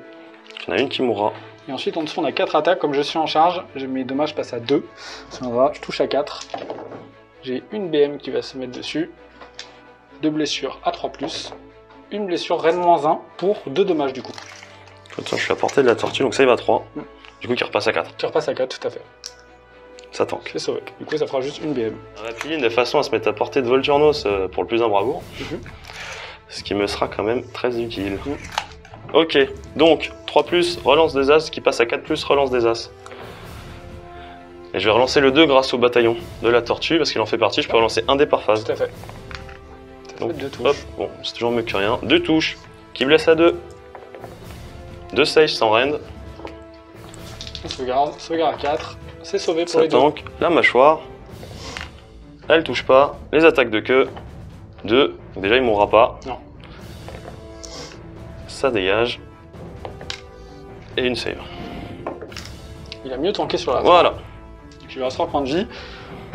il y en a une qui mourra. Et ensuite en dessous on a 4 attaques, comme je suis en charge, mes dommages passent à 2. Ça va, je touche à 4. J'ai une BM qui va se mettre dessus. 2 blessures à 3+. Une blessure reine -1 pour 2 dommages du coup. Attention, je suis à portée de la tortue, donc save à 3. Du coup, qui repasse à 4. Tu repasses à 4, tout à fait. Ça tank. C'est sauvé. Du coup ça fera juste une BM. Rapiline de façon à se mettre à portée de Volturnos pour le plus un bravoure. Ce qui me sera quand même très utile. Ok, donc 3+, relance des As qui passe à 4+, relance des As. Et je vais relancer le 2 grâce au bataillon de la tortue parce qu'il en fait partie. Je peux relancer un dé par phase. Tout à fait. Ça Donc, fait 2 touches. hop, bon, c'est toujours mieux que rien. 2 touches qui blesse à 2. 2 save sans rend. On sauvegarde à 4. C'est sauvé pour Ça les 2. tank. La mâchoire. Elle touche pas. Les attaques de queue. 2. Déjà, il mourra pas. Non. Ça dégage. Et une save. Il a mieux tanké sur la fin. Voilà. Donc il lui reste 3 points de vie.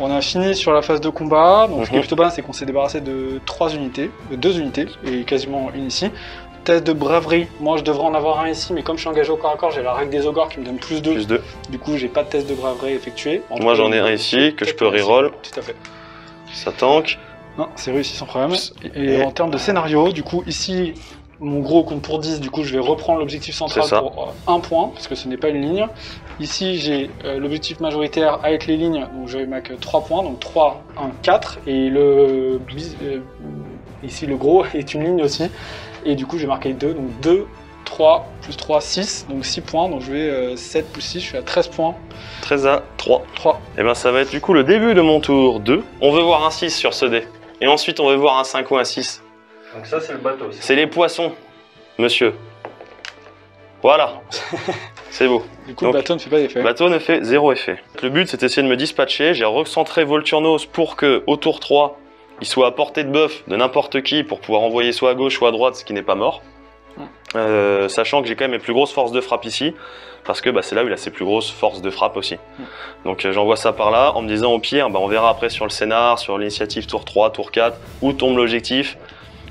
On a fini sur la phase de combat. Donc ce qui est plutôt bien, c'est qu'on s'est débarrassé de 3 unités, de 2 unités, et quasiment une ici. Test de braverie, moi je devrais en avoir un ici, mais comme je suis engagé au corps à corps, j'ai la règle des ogres qui me donne +2. Plus 2. Du coup, j'ai pas de test de braverie effectué. Moi, j'en ai un ici que je peux reroll. Tout à fait. Ça tank. Non, c'est réussi sans problème. Et Et- en termes de scénario, du coup, ici, mon gros compte pour 10, du coup, je vais reprendre l'objectif central C'est ça. pour 1 point, parce que ce n'est pas une ligne. Ici, j'ai l'objectif majoritaire avec les lignes, donc je vais mettre 3 points, donc 3, 1, 4. Et ici, le gros est une ligne aussi. Et du coup, j'ai marqué 2, donc 2, 3, plus 3, 6, donc 6 points. Donc je vais 7 plus 6, je suis à 13 points. 13 à 3. 3. Et ben ça va être du coup le début de mon tour 2. On veut voir un 6 sur ce dé. Et ensuite, on veut voir un 5 ou un 6. Donc ça, c'est le bateau. ça. C'est les poissons, monsieur. Voilà. C'est beau. Du coup, Donc, le bateau ne fait pas d'effet. Le bateau ne fait 0 effet. Le but, c'est d'essayer de me dispatcher. J'ai recentré Volturnos pour que, au tour 3, il soit à portée de buff de n'importe qui pour pouvoir envoyer soit à gauche, soit à droite, ce qui n'est pas mort. Sachant que j'ai quand même mes plus grosses forces de frappe ici, parce que c'est là où il a ses plus grosses forces de frappe aussi. Donc j'envoie ça par là, en me disant au pire, on verra après sur le scénar, sur l'initiative tour 3, tour 4, où tombe l'objectif.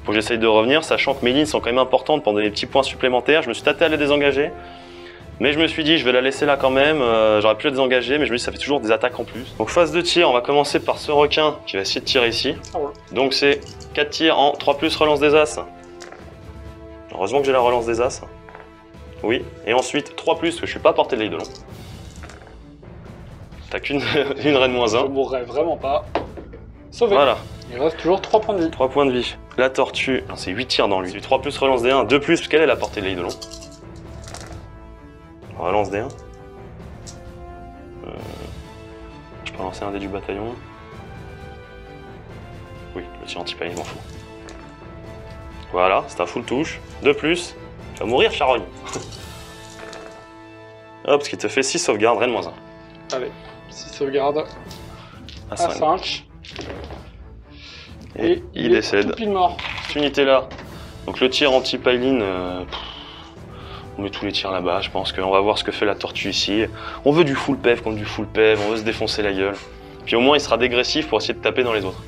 Faut que j'essaye de revenir, sachant que mes lignes sont quand même importantes pour donner des petits points supplémentaires. Je me suis tâté à les désengager, mais je me suis dit, je vais la laisser là quand même. J'aurais pu la désengager, mais je me dis, ça fait toujours des attaques en plus. Donc phase de tir, on va commencer par ce requin qui va essayer de tirer ici. Ah ouais. Donc c'est 4 tirs en 3+, relance des As. Heureusement que j'ai la relance des As. Oui, et ensuite 3+, parce que je suis pas à portée de l'œil de long. T'as qu'une une reine Je -1. mourrai vraiment pas. Sauvé. Voilà, Il reste toujours 3 points de vie. 3 points de vie. La tortue, non, c'est 8 tirs dans lui. 3+, relance des 1, 2+, parce qu'elle est à portée de l'œil de long. Relance des 1. Je peux lancer un dé du bataillon. Oui, le tir anti-paille, je m'en fous. Voilà, c'est un full touche. 2+, tu vas mourir, charogne. Hop, ce qui te fait 6 sauvegardes, reine -1. Allez, 6 sauvegardes À à 5. 5. Et il est décède. tout pile mort. Cette unité-là. Donc le tir anti-Pailine, on met tous les tirs là-bas. Je pense qu'on va voir ce que fait la tortue ici. On veut du full PEV contre du full PEV, on veut se défoncer la gueule. Puis au moins il sera dégressif pour essayer de taper dans les autres.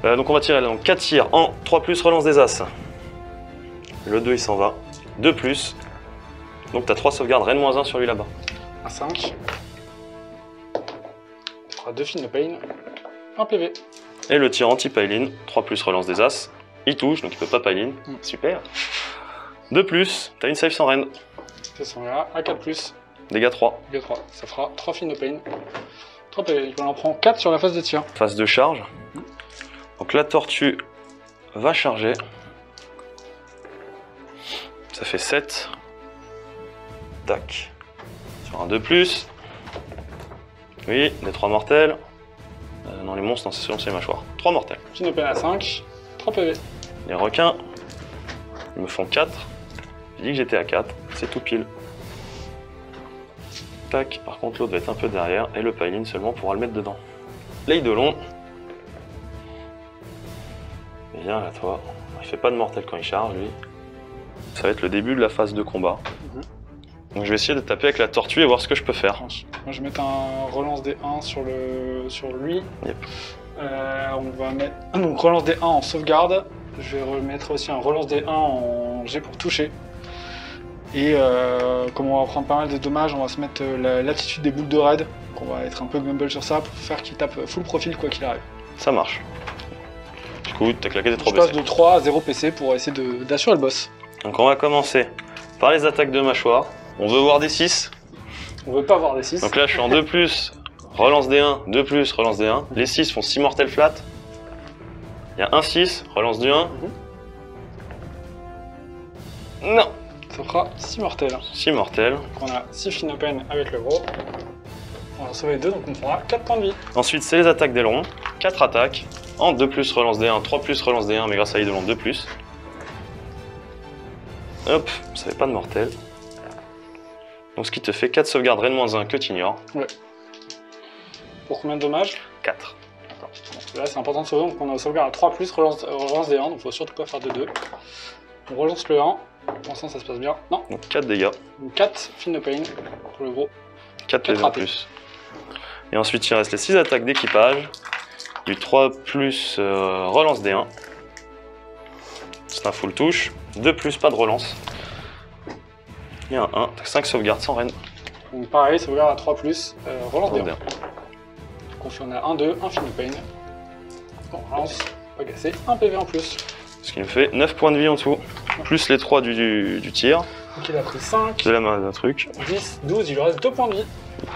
Donc on va tirer donc 4 tirs en 3+, relance des As. Le 2 il s'en va. 2+. Donc t'as 3 sauvegardes, reine -1 sur lui là-bas. À 5. Tu feras 2 films de pain. 1 PV. Et le tir anti-Pailine, 3+, relance des As. Il touche, donc il peut pas Pailine. Super. 2+, t'as une save sans reine. C'est son là. À 4+. Dégâts 3. Dégâts 3. Ça fera 3 films de pain. 3 PV. On en prend 4 sur la phase de tir. Phase de charge. Donc la tortue va charger. Ça fait 7. Tac. Sur un 2+. Oui, les 3 mortels. Non, les monstres, non, c'est selon ses mâchoires. 3 mortels. Film de pain à 5. 3 PV. Les requins, ils me font 4. J'ai dit que j'étais à 4. C'est tout pile. Tac. Par contre, l'autre va être un peu derrière. Et le Pailine seulement pourra le mettre dedans. L'œil de long. Viens là, toi. Il fait pas de mortel quand il charge, lui. ça va être le début de la phase de combat. Donc je vais essayer de taper avec la tortue et voir ce que je peux faire. Moi je vais mettre un relance des 1 sur lui. Yep. On va mettre donc relance des 1 en sauvegarde. Je vais remettre aussi un relance des 1 en G pour toucher. Et comme on va prendre pas mal de dommages, on va se mettre l'attitude des boules de raid. Donc on va être un peu gumble sur ça pour faire qu'il tape full profil quoi qu'il arrive. Ça marche. Du coup, t'as claqué tes 3 Je passe PC. de 3 à 0 PC pour essayer d'assurer le boss. Donc on va commencer par les attaques de mâchoire. On veut voir des 6. On veut pas voir des 6. Donc là je suis en 2+, relance des 1, 2+, relance des 1. Les 6 font 6 mortels flat. Il y a un 6, relance du 1. Non, Ça fera 6 mortels. 6 mortels. Donc on a 6 fin open avec le gros. On va sauver les 2, donc on prendra 4 points de vie. Ensuite c'est les attaques d'aileron. 4 attaques. En 2+, relance des 1, 3+, relance des 1, mais grâce à l'aileron 2+. Hop, ça fait pas de mortel. Donc ce qui te fait 4 sauvegardes Rennes-1 que tu ignores. Pour combien de dommages? 4. D'accord. Là c'est important de sauver, donc on a sauvegarde à 3+, relance des 1, donc faut surtout pas faire de 2. On relance le 1. Pour l'instant ça se passe bien. Non, Donc 4 dégâts. donc 4 fin de pain pour le gros. 4 PV en ratés. plus. Et ensuite il reste les 6 attaques d'équipage. Du 3+, relance des 1. C'est un full touche. 2+, pas de relance. Il y a un 1. 5 sauvegardes sans reine. Donc pareil, sauvegarde à 3+, relance des 1. Relance des 1. Donc on a 1, 2, 1 fin de pain. On relance, pas casser, 1 PV en plus. Ce qui nous fait 9 points de vie en tout. Plus les 3 du tir. Donc il a pris 5, De la main d'un truc. 10, 12, il lui reste 2 points de vie.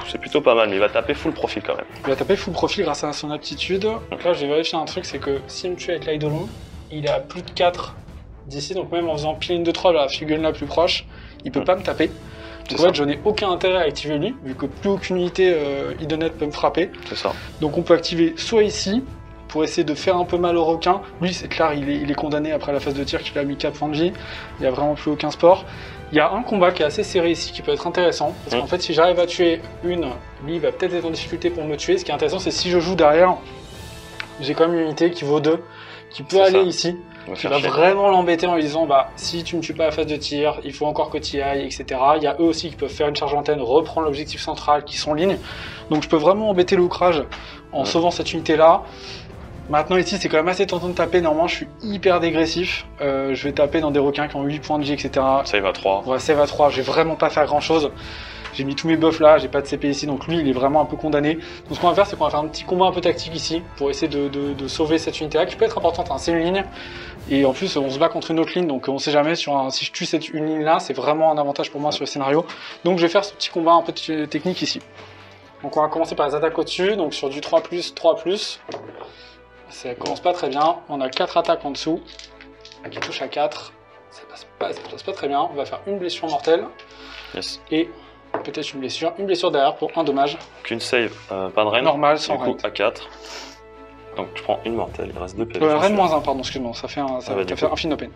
C'est plutôt pas mal, mais il va taper full profil quand même. Il va taper full profil grâce à son aptitude. Donc là, j'ai vérifié un truc, c'est que s'il me tue avec l'Eidolon, il est à plus de 4 d'ici, donc même en faisant pile 1, 2, 3, la figurine la plus proche, il peut pas me taper. Donc en fait, je n'ai aucun intérêt à activer lui, vu que plus aucune unité idonette peut me frapper. C'est ça. Donc on peut activer soit ici, pour essayer de faire un peu mal au requin. Lui, c'est clair, il est condamné après la phase de tir qu'il a mis 4 points de vie. Il n'y a vraiment plus aucun sport. Il y a un combat qui est assez serré ici, qui peut être intéressant. Parce qu'en fait, si j'arrive à tuer une, lui, il va peut-être être en difficulté pour me tuer. Ce qui est intéressant, c'est si je joue derrière, j'ai quand même une unité qui vaut 2, qui peut C'est aller ça. ici. On va Qui faire va chier. vraiment l'embêter en lui disant bah si tu me tues pas à la phase de tir, il faut encore que tu y ailles, etc. Il y a eux aussi qui peuvent faire une charge antenne, reprendre l'objectif central, qui sont en ligne. Donc je peux vraiment embêter l'oukrage en sauvant cette unité là. Maintenant ici c'est quand même assez tentant de taper, normalement je suis hyper dégressif. Je vais taper dans des requins qui ont 8 points de vie, etc. Ça il va 3. Ouais, save à 3, je vais vraiment pas faire grand chose. J'ai mis tous mes buffs là, j'ai pas de CP ici, donc lui il est vraiment un peu condamné. Donc ce qu'on va faire, c'est qu'on va faire un petit combat un peu tactique ici, pour essayer de sauver cette unité là, qui peut être importante, hein. C'est une ligne, et en plus on se bat contre une autre ligne, donc on sait jamais, si je tue une ligne là, c'est vraiment un avantage pour moi sur le scénario. Donc je vais faire ce petit combat un peu technique ici. Donc on va commencer par les attaques au-dessus, donc sur du 3+, 3+. Ça commence pas très bien, on a 4 attaques en dessous, qui touchent à 4. Ça passe pas très bien, on va faire une blessure mortelle. Yes. Et peut-être une blessure derrière pour un dommage. Qu'une save, pas de reine. Normal, sans Du coup, reine. à 4. Donc je prends une mortelle, il reste 2 PV. Reine moins 1, pardon, excuse-moi, ça fait un, ça Ah bah, va du faire coup. un fin open.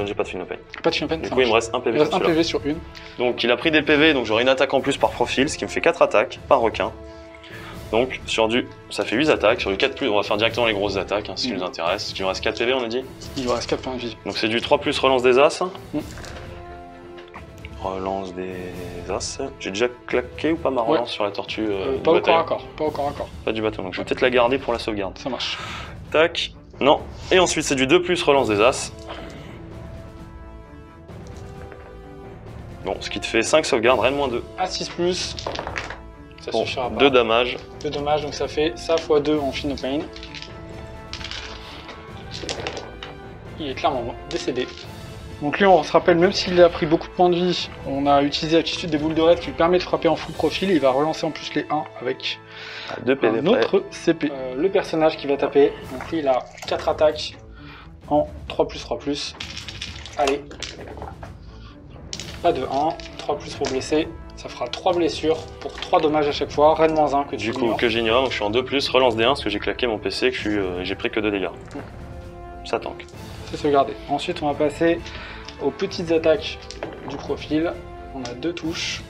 J'ai pas de fin open. Pas de fin open, Du ça coup, il me marche. reste un PV. Il reste sur un celui-là. PV sur une. Donc il a pris des PV, donc j'aurai une attaque en plus par profil, ce qui me fait 4 attaques par requin. Donc sur du... ça fait 8 attaques, sur du 4+, on va faire directement les grosses attaques, hein, ce qui nous intéresse. Il nous reste 4 PV on a dit. Il lui reste 4 points de vie. Donc c'est du 3+, relance des as. Mm. Relance des as. J'ai déjà claqué ou pas ma relance sur la tortue Pas du au corps à bataillon corps, pas au corps à corps. Pas du bateau, donc je vais peut-être la garder pour la sauvegarde. Ça marche. Tac. Non. Et ensuite c'est du 2+, relance des as. Bon, ce qui te fait 5 sauvegardes, Rennes -2. À 6+, ça Bon, suffira pas. 2 dommages. 2 dommages, donc ça fait ça x 2 en fin pain. Il est clairement décédé. Donc lui, on se rappelle, même s'il a pris beaucoup de points de vie, on a utilisé l'attitude des boules de raid qui lui permet de frapper en full profil. Il va relancer en plus les 1 avec 2 PV un près. autre CP. Le personnage qui va taper, donc lui il a 4 attaques en 3+, 3+. Allez. Pas de 1, 3+ pour blesser. Ça fera 3 blessures pour 3 dommages à chaque fois. Rennes -1 que tu Du coup, ignores. que j'ignore, donc je suis en 2+, relance des 1 parce que j'ai claqué mon PC et que j'ai pris que 2 dégâts. Ça tank. C'est sauvegardé. Ensuite, on va passer aux petites attaques du profil. On a 2 touches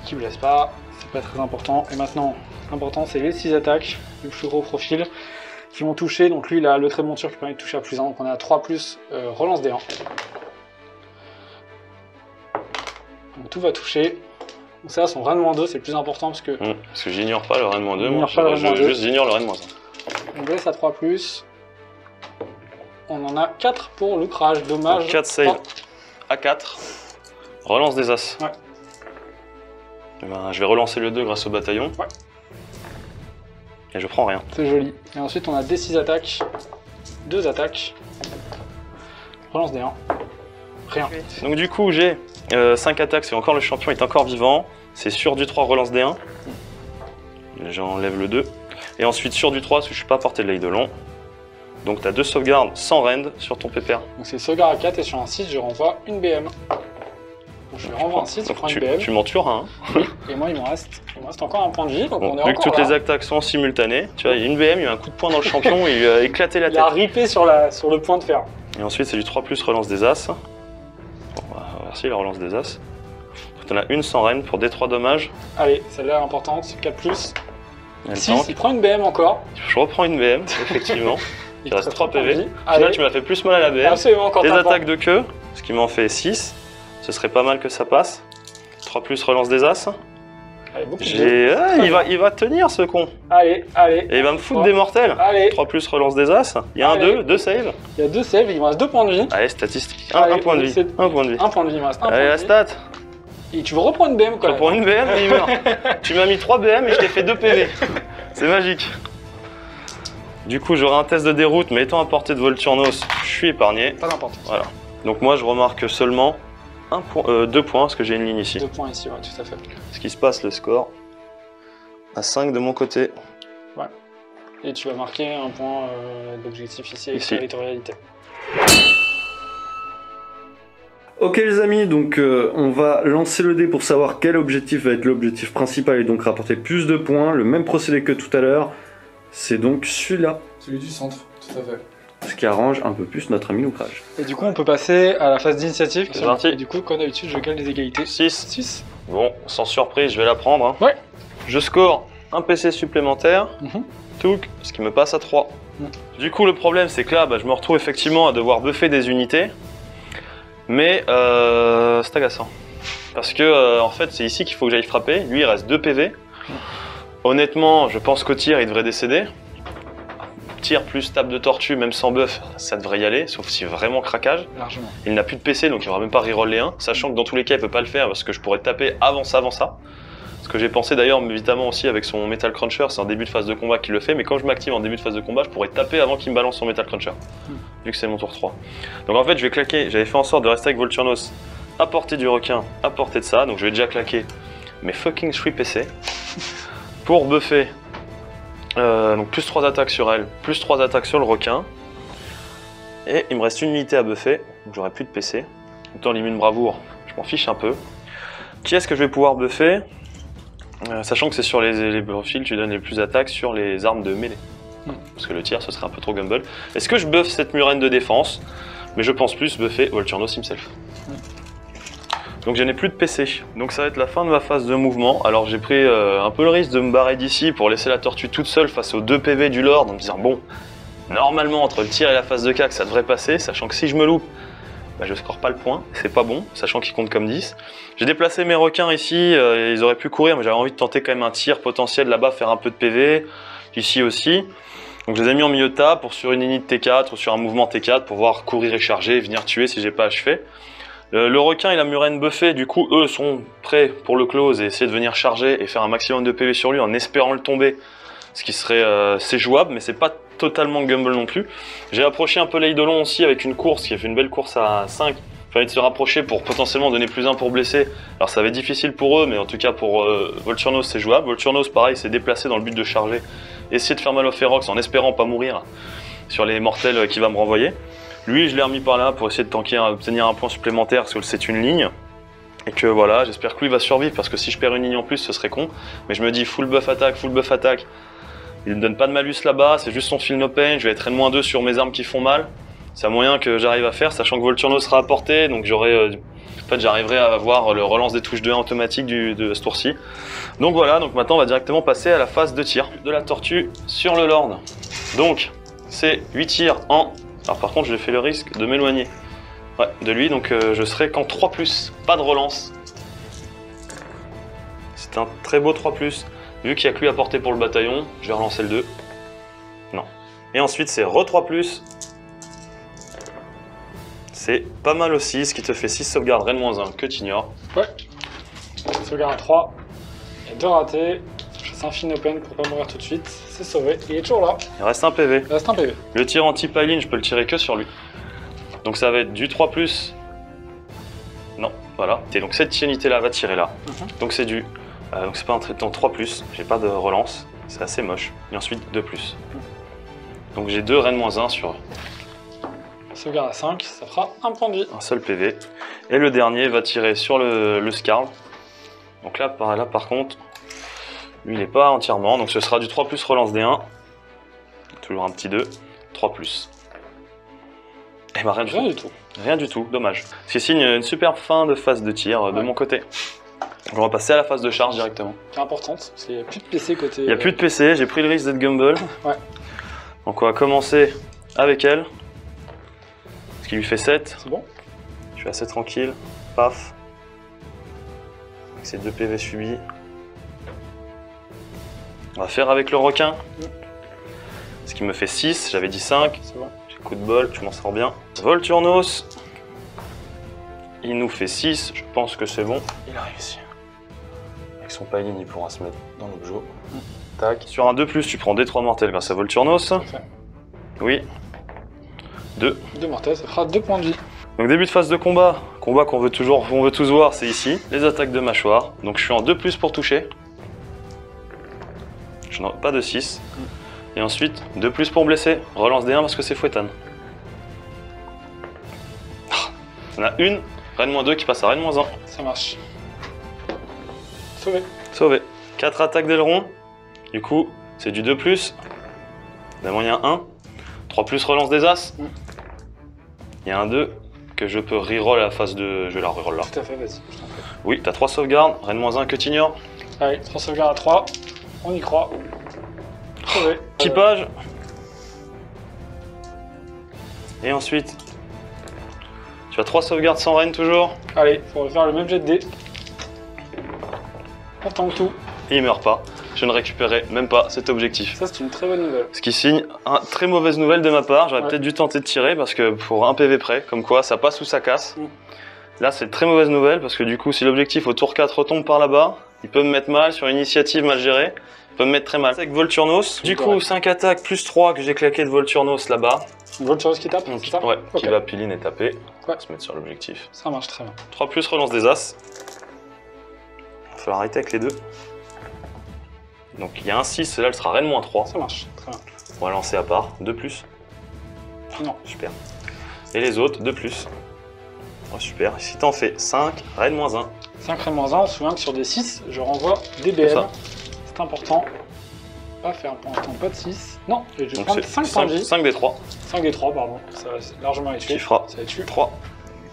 qui blessent pas, c'est pas très important. Et maintenant, l'important c'est les 6 attaques du plus gros profil qui vont toucher. Donc lui, il a le trait de monture qui permet de toucher à +1. Donc on a 3+, relance des 1. Donc tout va toucher. Donc ça, son Ren-2, c'est le plus important parce que... Parce que j'ignore pas le Ren-2, moi. Juste j'ignore le Ren-1. On blesse à 3+. On en a 4 pour l'oukrage, dommage. 4 save à 4. Relance des As. Ouais. Et ben, je vais relancer le 2 grâce au bataillon. Ouais. Et je prends rien. C'est joli. Et ensuite, on a des 6 attaques. 2 attaques. Relance des 1. Rien. Donc du coup, j'ai 5 attaques, c'est encore le champion est encore vivant. C'est sur du 3, relance des 1. J'enlève le 2. Et ensuite sur du 3, parce que je suis pas à portée de l'Eidolon. Donc tu as 2 sauvegardes sans rend sur ton pépère. Donc c'est sauvegarde à 4 et sur un 6, je renvoie une BM. Donc je lui renvoie un 6, je prends une BM. Tu m'en tueras un. Et moi, il me reste encore un point de vie, donc bon, on est vu encore que toutes là. les attaques sont simultanées, tu vois, il y a une BM, il y a eu un coup de poing dans le champion et il a éclaté la tête. Il a ripé sur le point de fer. Et ensuite c'est du 3+, relance des As. Bon, bah, merci la relance des As. Tu en as une sans reine pour D3 dommages. Allez, celle-là est importante, 4+. Elle 6, tank. il prend une BM encore. Je reprends une BM, effectivement. Il reste 3 PV. Au Allez. final, tu m'as fait plus mal à la BM. Absolument, quand Des attaques de queue, ce qui m'en fait 6. Ce serait pas mal que ça passe. 3+, relance des As. Allez, beaucoup de il va tenir ce con. Allez. Et il va me foutre des mortels. Allez. 3+, relance des As. Il y a un 2 save. Il y a 2 saves, il me reste 2 points de vie. Allez, statistique. Allez, Un point de vie. c'est- Un point de vie. Un point de vie, il me reste un Allez, point la de vie. stat. Et tu veux reprendre une BM quand Je même. reprends une BM et il meurt. Tu m'as mis 3 BM et je t'ai fait 2 PV. C'est magique. Du coup, j'aurai un test de déroute, mais étant à portée de Volturnos, je suis épargné. Pas d'importance. Voilà. Donc moi, je remarque seulement 2 points, parce que j'ai une ligne ici. 2 points ici, ouais, tout à fait. Ce qui se passe, le score, à 5 de mon côté. Et tu vas marquer un point d'objectif ici avec Ici. territorialité. Ok les amis, donc on va lancer le dé pour savoir quel objectif va être l'objectif principal et donc rapporter plus de points. Le même procédé que tout à l'heure, c'est donc celui-là, Celui du centre, tout à fait. ce qui arrange un peu plus notre ami l'oukrage. Et du coup, on peut passer à la phase d'initiative. C'est parti. Et du coup, comme d'habitude, je cale les égalités. 6. 6. Bon, sans surprise, je vais la prendre. Hein. Ouais. Je score un PC supplémentaire. Touk, ce qui me passe à 3. Du coup, le problème, c'est que là, je me retrouve effectivement à devoir buffer des unités. Mais c'est agaçant. Parce que, en fait, c'est ici qu'il faut que j'aille frapper. Lui, il reste 2 PV. Honnêtement, je pense qu'au tir, il devrait décéder. Tir plus tape de tortue, même sans buff, ça devrait y aller, sauf si vraiment craquage. Largement. Il n'a plus de PC, donc il ne aura même pas reroll les 1, sachant que dans tous les cas, il peut pas le faire parce que je pourrais taper avant ça. Ce que j'ai pensé d'ailleurs, évidemment aussi avec son Metal Cruncher, c'est en début de phase de combat qu'il le fait, mais quand je m'active en début de phase de combat, je pourrais taper avant qu'il me balance son Metal Cruncher, vu que c'est mon tour 3. Donc en fait, je vais claquer, j'avais fait en sorte de rester avec Volturnos à portée du requin, à portée de ça, donc je vais déjà claquer mes fucking 3 PC pour buffer. Donc plus 3 attaques sur elle, plus 3 attaques sur le requin. Et il me reste une unité à buffer, donc j'aurai plus de PC. Autant l'immune bravoure, je m'en fiche un peu. Qui est-ce que je vais pouvoir buffer? Sachant que c'est sur les profils, tu donnes les plus d'attaques sur les armes de mêlée. Parce que le tir, ce serait un peu trop gumble. Est-ce que je buffe cette murène de défense? Mais je pense plus buffer Volturnos himself. Donc je n'ai plus de PC, donc ça va être la fin de ma phase de mouvement. Alors j'ai pris un peu le risque de me barrer d'ici pour laisser la tortue toute seule face aux 2 PV du Lord en me disant bon, normalement entre le tir et la phase de cac ça devrait passer, sachant que si je me loupe, je score pas le point, c'est pas bon, sachant qu'il compte comme 10. J'ai déplacé mes requins ici, ils auraient pu courir, mais j'avais envie de tenter quand même un tir potentiel là-bas, faire un peu de PV, ici aussi. Donc je les ai mis en milieu de table pour sur une ligne de T4 ou sur un mouvement T4 pour pouvoir courir et charger et venir tuer si j'ai pas achevé. Le requin et la murène buffée, du coup, eux sont prêts pour le close et essayer de venir charger et faire un maximum de PV sur lui en espérant le tomber. Ce qui serait, c'est jouable, mais c'est pas totalement gumble non plus. J'ai approché un peu l'Eidolon aussi avec une course qui a fait une belle course à 5. Il fallait de se rapprocher pour potentiellement donner plus 1 pour blesser. Alors ça va être difficile pour eux, mais en tout cas pour Volturnos c'est jouable. Volturnos pareil, s'est déplacé dans le but de charger, essayer de faire mal au Ferox en espérant pas mourir sur les mortels qu'il va me renvoyer. Lui, je l'ai remis par là pour essayer de tanker, obtenir un point supplémentaire parce que c'est une ligne. Et que voilà, j'espère que lui va survivre parce que si je perds une ligne en plus, ce serait con. Mais je me dis full buff attaque. Il me donne pas de malus là-bas, c'est juste son feel no pain. Je vais être N-2 sur mes armes qui font mal. C'est un moyen que j'arrive à faire, sachant que Volturnos sera à portée. Donc j'arriverai à avoir le relance des touches de 1 automatique de ce tour-ci. Donc voilà, donc maintenant on va directement passer à la phase de tir de la tortue sur le Lord. Donc c'est 8 tirs en... Alors par contre, je fais le risque de m'éloigner de lui, donc je serai qu'en 3+, pas de relance. c'est un très beau 3+. Vu qu'il n'y a que lui à porter pour le bataillon, je vais relancer le 2. Non. Et ensuite, c'est re-3+. C'est pas mal aussi, ce qui te fait 6 sauvegardes Rennes-1 que tu ignores. Ouais. Sauvegarde à 3. Et 2 ratés. C'est un fin open pour pas mourir tout de suite. C'est sauvé. Il est toujours là. Il reste un PV. Il reste un PV. Le tir anti-piling, je peux le tirer que sur lui. Donc ça va être du 3+. Non, voilà. Et donc cette unité-là va tirer là. Donc c'est du... donc c'est pas un traitement 3+. J'ai pas de relance. C'est assez moche. Et ensuite 2+. Donc j'ai 2 Rennes-1 sur Sauvegarde à 5. Ça fera un point de vie. un seul PV. Et le dernier va tirer sur le Scarl. Donc là par contre, lui il n'est pas entièrement. Donc ce sera du 3+ relance D1. Toujours un petit 2. 3+. Et bah rien du Rien tout. du tout. Rien du tout, dommage. Ce qui signe une superbe fin de phase de tir de mon côté. On va passer à la phase de charge directement. Qui est importante, parce qu'il n'y a plus de PC côté... Il n'y a plus de PC, j'ai pris le risque d'être Gumball. Ouais. Donc on va commencer avec elle. Ce qui lui fait 7. C'est bon? Je suis assez tranquille. Paf. Avec ses 2 PV subis. On va faire avec le requin. Ce qui me fait 6, j'avais dit 5. C'est bon. Coup de bol, tu m'en sors bien. Volturnos. Il nous fait 6, je pense que c'est bon. Il arrive ici. Avec son piling, il pourra se mettre dans l'objet. Tac. Sur un 2+, tu prends D3 mortels grâce à Volturnos. Parfait. Oui. 2. 2 mortels, ça fera 2 points de vie. Donc début de phase de combat. Combat qu'on veut tous voir, c'est ici. Les attaques de mâchoire. Donc je suis en 2+ pour toucher. Je n'ai pas de 6. Et ensuite, 2+ pour blesser. Relance D1 parce que c'est Fouettan. On a une, Rennes-2 qui passe à Rennes-1. Ça marche. Sauvé. Sauvé. 4 attaques d'aileron. Du coup, c'est du 2+. Évidemment, il y a un 1. 3+ relance des As. Il y a un 2 que je peux reroll à la phase de... Je vais la reroll là. Tout à fait, vas-y. je t'en prie. Oui, t'as 3 sauvegardes. Rennes-1 que t'ignores. Allez, 3 sauvegardes à 3. On y croit. Sauvé. Typage. Et ensuite, tu as 3 sauvegardes sans Rennes toujours. Allez, faut refaire le même jet de dés. On tente tout. Et il meurt pas. Je ne récupérerai même pas cet objectif. Ça, c'est une très bonne nouvelle. Ce qui signe une très mauvaise nouvelle de ma part. J'aurais Ouais. peut-être dû tenter de tirer parce que pour un PV près, comme quoi ça passe ou ça casse. Là, c'est une très mauvaise nouvelle parce que du coup, si l'objectif au tour 4 retombe par là-bas, il peut me mettre mal sur une initiative mal gérée. Il peut me mettre très mal. Avec Volturnos, du coup, 5 attaques plus 3 que j'ai claqué de Volturnos là-bas. Volturnos qui tape, c'est ça? Ouais, Ok. qui va piline et taper. Ouais. Se mettre sur l'objectif. Ça marche très bien. 3+ relance des As. Il va falloir arrêter avec les 2. Donc il y a un 6, là elle sera Rennes-3. Ça marche, très bien. On va lancer à part. 2+. Non. Super. Et les autres, 2+. Oh, super. Si t'en fais 5, Rennes-1. 5 Rennes-1, on se souvient que sur des 6, je renvoie des BM. ça. C'est important. Pas faire pour l'instant pas de 6. Non, je vais Donc prendre c'est 5 points de vie. 5 des 3. 5 des 3, pardon. Ça va largement les tuer. Qui fera Ça les tue. 3,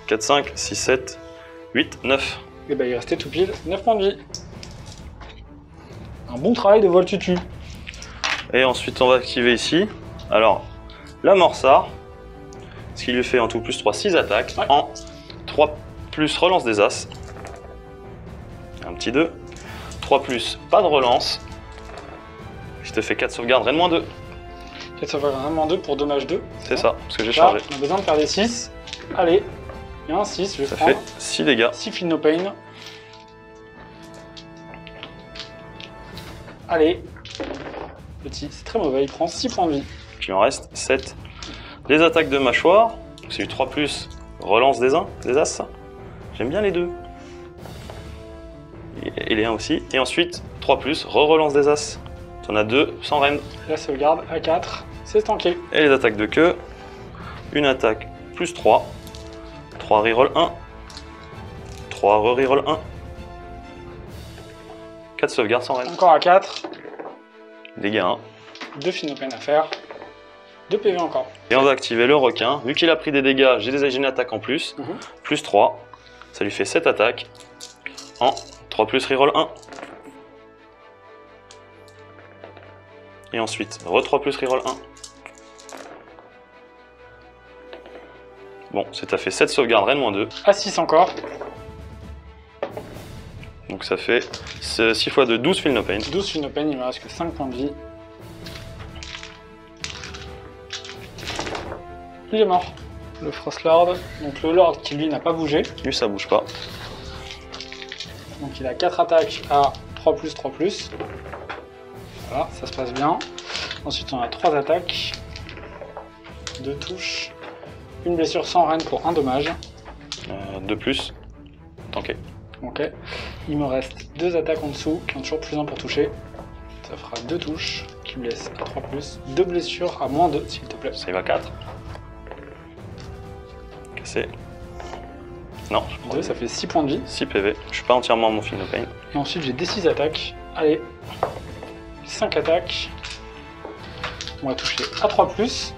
4, 5, 6, 7, 8, 9. Et bah il restait tout pile 9 points de vie. Un bon travail de Voltutu. Et ensuite on va activer ici. Alors, la Morsar. Ce qui lui fait en tout plus 3, 6 attaques. Ouais. En 3 plus relance des As. Un petit 2. 3 plus pas de relance. Je te fais 4 sauvegardes Rennes-2. 4 sauvegardes Rennes-2 pour dommage 2. C'est ça, parce que j'ai Là, chargé. on a besoin de faire des 6. Allez, il y a un 6, je vais Ça prendre fait 6 dégâts. 6 Feel No Pain. Allez, petit, c'est très mauvais, il prend 6 points de vie. Puis il en reste 7. Les attaques de mâchoire. C'est du 3 plus relance des As. J'aime bien les deux. Et les 1 aussi. Et ensuite, 3 plus, relance des As. Tu en as 2 sans Rennes. La sauvegarde à 4, c'est tanké. Et les attaques de queue. Une attaque plus 3. 3 reroll 1. 3 reroll 1. 4 sauvegardes sans Rennes. Encore à 4, Dégâts 1. 2 Feel No Pain à faire. 2 PV encore. Et on va activer le requin. Vu qu'il a pris des dégâts, j'ai une attaque en plus. Plus 3. Ça lui fait 7 attaques. En 3 plus reroll 1. Et ensuite, re 3 plus reroll 1. Bon, ça t'a fait 7 sauvegardes Rennes-2. À 6 encore. Donc Donc ça fait 6 x 2, 12 feel no pain. 12 feel no pain, il me reste que 5 points de vie. Il est mort. Le Frostlord. Donc le Lord qui lui n'a pas bougé. Lui ça bouge pas. Donc il a 4 attaques à 3+, 3+. Voilà, ça se passe bien. Ensuite on a 3 attaques. 2 touches. Une blessure sans reine pour 1 dommage. 2+. Tanké. Ok. Il me reste 2 attaques en dessous qui ont toujours +1 pour toucher. Ça fera 2 touches qui blessent à 3+. 2 blessures à -2 s'il te plaît. Ça y va 4. Cassé. Non, je prends 2, ça fait 6 points de vie. 6 PV. Je suis pas entièrement à mon feel no pain. Et ensuite j'ai des 6 attaques. Allez. 5 attaques. On va toucher à 3+.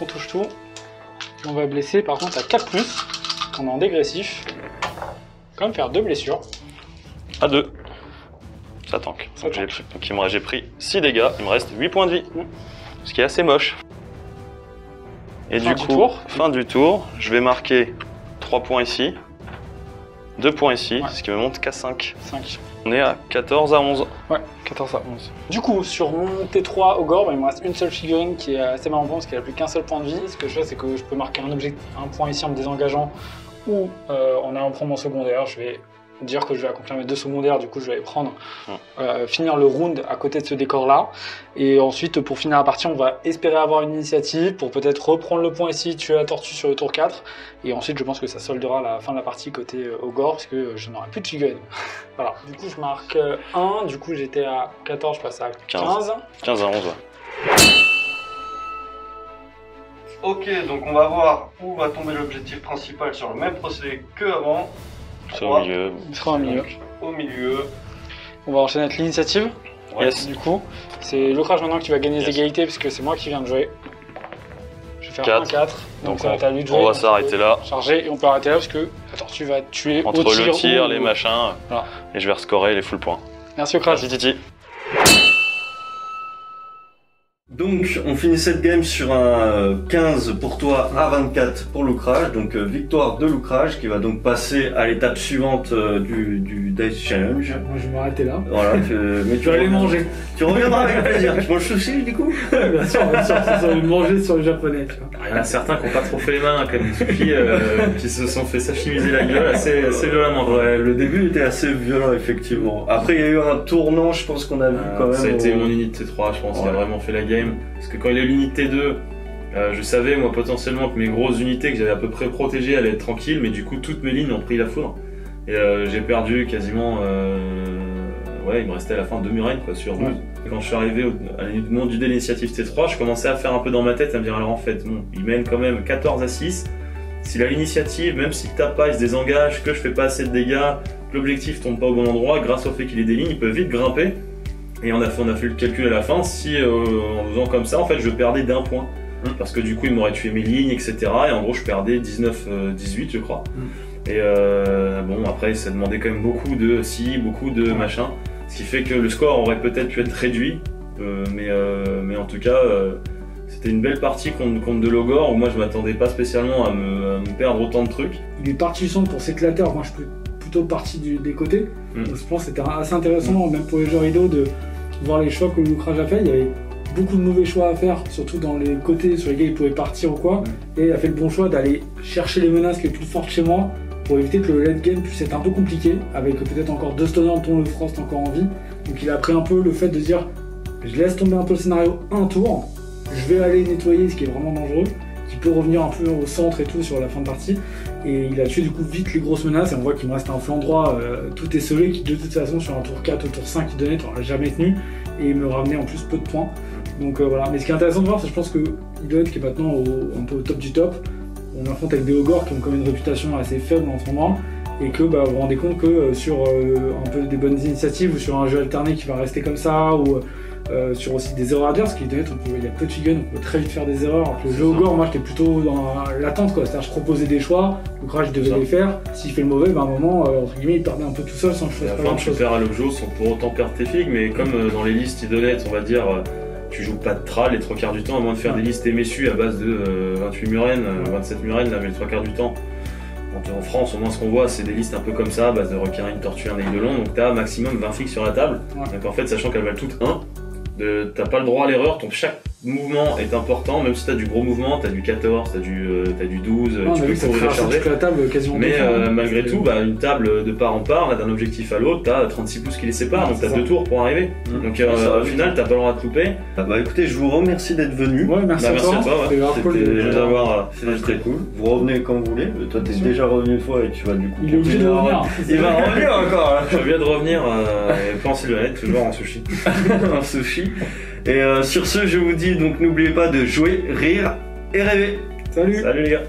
On touche tout. Et on va blesser par contre à 4+. On est en dégressif. Quand même faire 2 blessures. À 2. Ça tank. Ça tank. Donc j'ai pris 6 dégâts. Il me reste 8 points de vie. Ce qui est assez moche. Et Fin du du coup, tour. fin du tour, je vais marquer 3 points ici. 2 points ici, Ouais. ce qui me monte qu'à 5. 5. On est à 14 à 11. Ouais, 14 à 11. Du coup, sur mon T3 Ogre, bah, il me reste une seule figurine qui est assez marrant parce qu'elle a plus qu'un seul point de vie. Ce que je fais, c'est que je peux marquer un point ici en me désengageant ou en allant prendre mon secondaire. Je vais dire que je vais accomplir mes 2 secondaires, du coup je vais aller prendre, finir le round à côté de ce décor là, et ensuite pour finir la partie on va espérer avoir une initiative pour peut-être reprendre le point ici, tuer la tortue sur le tour 4, et ensuite je pense que ça soldera la fin de la partie côté Ogre, parce que je n'aurai plus de figurines. Voilà, du coup je marque 1, du coup j'étais à 14, je passe à 15. 15 à 11, ouais. Ok, donc on va voir où va tomber l'objectif principal sur le même procédé que avant. C'est au milieu. Il sera au milieu. Donc, au milieu. On va enchaîner avec l'initiative. Yes. Du coup, c'est Locrage maintenant qui va gagner les Yes. égalités puisque c'est moi qui viens de jouer. Je vais faire 4. 1-4. Donc ça va être à lui de jouer. On va Donc, s'arrêter là. Charger et on peut arrêter là parce que la tortue va tuer Entre au tir le tir, ou- les machins, Voilà. et je vais rescorer les full points. Merci au crash. Merci Titi. Donc on finit cette game sur un 15 pour toi à 24 pour Loukrage, donc victoire de Loukrage qui va donc passer à l'étape suivante du Dice Challenge. Moi, je vais m'arrêter là. Voilà, mais Tu vas aller manger. Tu reviendras avec plaisir. Tu manges sushi du coup? Bien sûr, ça va manger sur le japonais, tu vois. Il y en a certains qui n'ont pas trop fait les mains, comme des sushis, qui se sont fait sashimiser la gueule assez violemment. Ouais, le début était assez violent effectivement. Après il y a eu un tournant, je pense qu'on a vu quand même. Ça a été mon unité 3, je pense, qui a vraiment fait la game. Parce que quand il y a eu l'unité 2, je savais moi potentiellement que mes grosses unités que j'avais à peu près protégées allaient être tranquilles, mais du coup toutes mes lignes ont pris la foudre. Et j'ai perdu quasiment... ouais, il me restait à la fin 2 murènes quoi, sur 12. Ouais. Quand je suis arrivé au moment du dé l'initiative T3, je commençais à faire un peu dans ma tête, à me dire alors en fait, bon, il mène quand même 14 à 6. S'il a l'initiative, même s'il tape pas, il se désengage, que je fais pas assez de dégâts, que l'objectif tombe pas au bon endroit, grâce au fait qu'il ait des lignes, il peut vite grimper. Et on a fait le calcul à la fin, si en faisant comme ça, en fait, je perdais d'1 point. Parce que du coup, il m'aurait tué mes lignes, etc. Et en gros, je perdais 19-18, je crois. Et bon, après, ça demandait quand même beaucoup de si, beaucoup de machin. Ce qui fait que le score aurait peut-être pu être réduit. Mais en tout cas, c'était une belle partie contre de l'Ogre où moi, je m'attendais pas spécialement à me perdre autant de trucs. Il est parti du centre pour s'éclater, alors moi je suis plutôt parti des côtés. Donc je pense que c'était assez intéressant, même pour les joueurs rideaux, de voir les choix que Loukrage a fait. Il y avait beaucoup de mauvais choix à faire, surtout dans les côtés sur lesquels il pouvait partir ou quoi. Et il a fait le bon choix d'aller chercher les menaces les plus fortes chez moi pour éviter que le late game puisse être un peu compliqué, avec peut-être encore 2 stunners dont le Frost encore en vie. Donc il a pris un peu le fait de dire je laisse tomber un peu le scénario un tour, je vais aller nettoyer ce qui est vraiment dangereux, qui peut revenir un peu au centre et tout sur la fin de partie. Et il a tué du coup vite les grosses menaces, et on voit qu'il me reste un flanc droit tout esselé qui de toute façon sur un tour 4 ou tour 5 il donnait, tu n'auras jamais tenu, et il me ramenait en plus peu de points. Donc voilà, mais ce qui est intéressant de voir, c'est que je pense que Idon qui est maintenant un peu au top du top, on affronte avec des Ogres qui ont quand même une réputation assez faible en ce moment, et que vous vous rendez compte que sur un peu des bonnes initiatives, ou sur un jeu alterné qui va rester comme ça, ou sur aussi des erreurs adverses, qui il y a peu de figurines, on peut très vite faire des erreurs, alors que le jeu Ogre, moi j'étais plutôt dans l'attente quoi, c'est-à-dire je proposais des choix, le crash devait les faire, s'il fait le mauvais, à un moment, entre guillemets, il perdait un peu tout seul sans que je fasse À la Bah, pas fin, grand tu chose. perds à l'objet sans pour autant perdre tes figues, mais comme dans les listes idonettes, on va dire, tu joues pas de tral les 3 quarts du temps, à moins de faire des listes émessues à base de 28 murènes, 27 murènes, là, mais les 3 quarts du temps, En France, au moins, ce qu'on voit, c'est des listes un peu comme ça, à base de requin, une tortue, un aiglon. Donc, t'as maximum 20 fixes sur la table. Ouais. Donc, en fait, sachant qu'elles valent toutes 1, t'as pas le droit à l'erreur. Donc, chaque mouvement est important. Même si t'as du gros mouvement, t'as du 14, t'as du 12, On tu a peux vu que ça courir et traversait charger. toute la table quasiment. Mais deux fois. malgré tout, une table de part en part, là, d'un objectif à l'autre, t'as 36 pouces qui les séparent, Ouais, donc t'as c'est 2 ça. tours pour arriver. Donc au final, t'as pas le droit de te louper. Ah bah écoutez, je vous remercie d'être venu. Ouais, merci à merci toi. à toi, ouais. C'était grave cool C'était- de de t'avoir. C'était très cool. Vous revenez quand vous voulez. Toi, t'es Bien sûr. déjà revenu une fois et tu vas du coup. Il est obligé de continuer à revenir. Il va revenir encore là. Je viens de revenir, pas en Sylvanette, toujours en sushi. Un sushi. Et sur ce, je vous dis donc n'oubliez pas de jouer, rire et rêver. Salut. Salut les gars.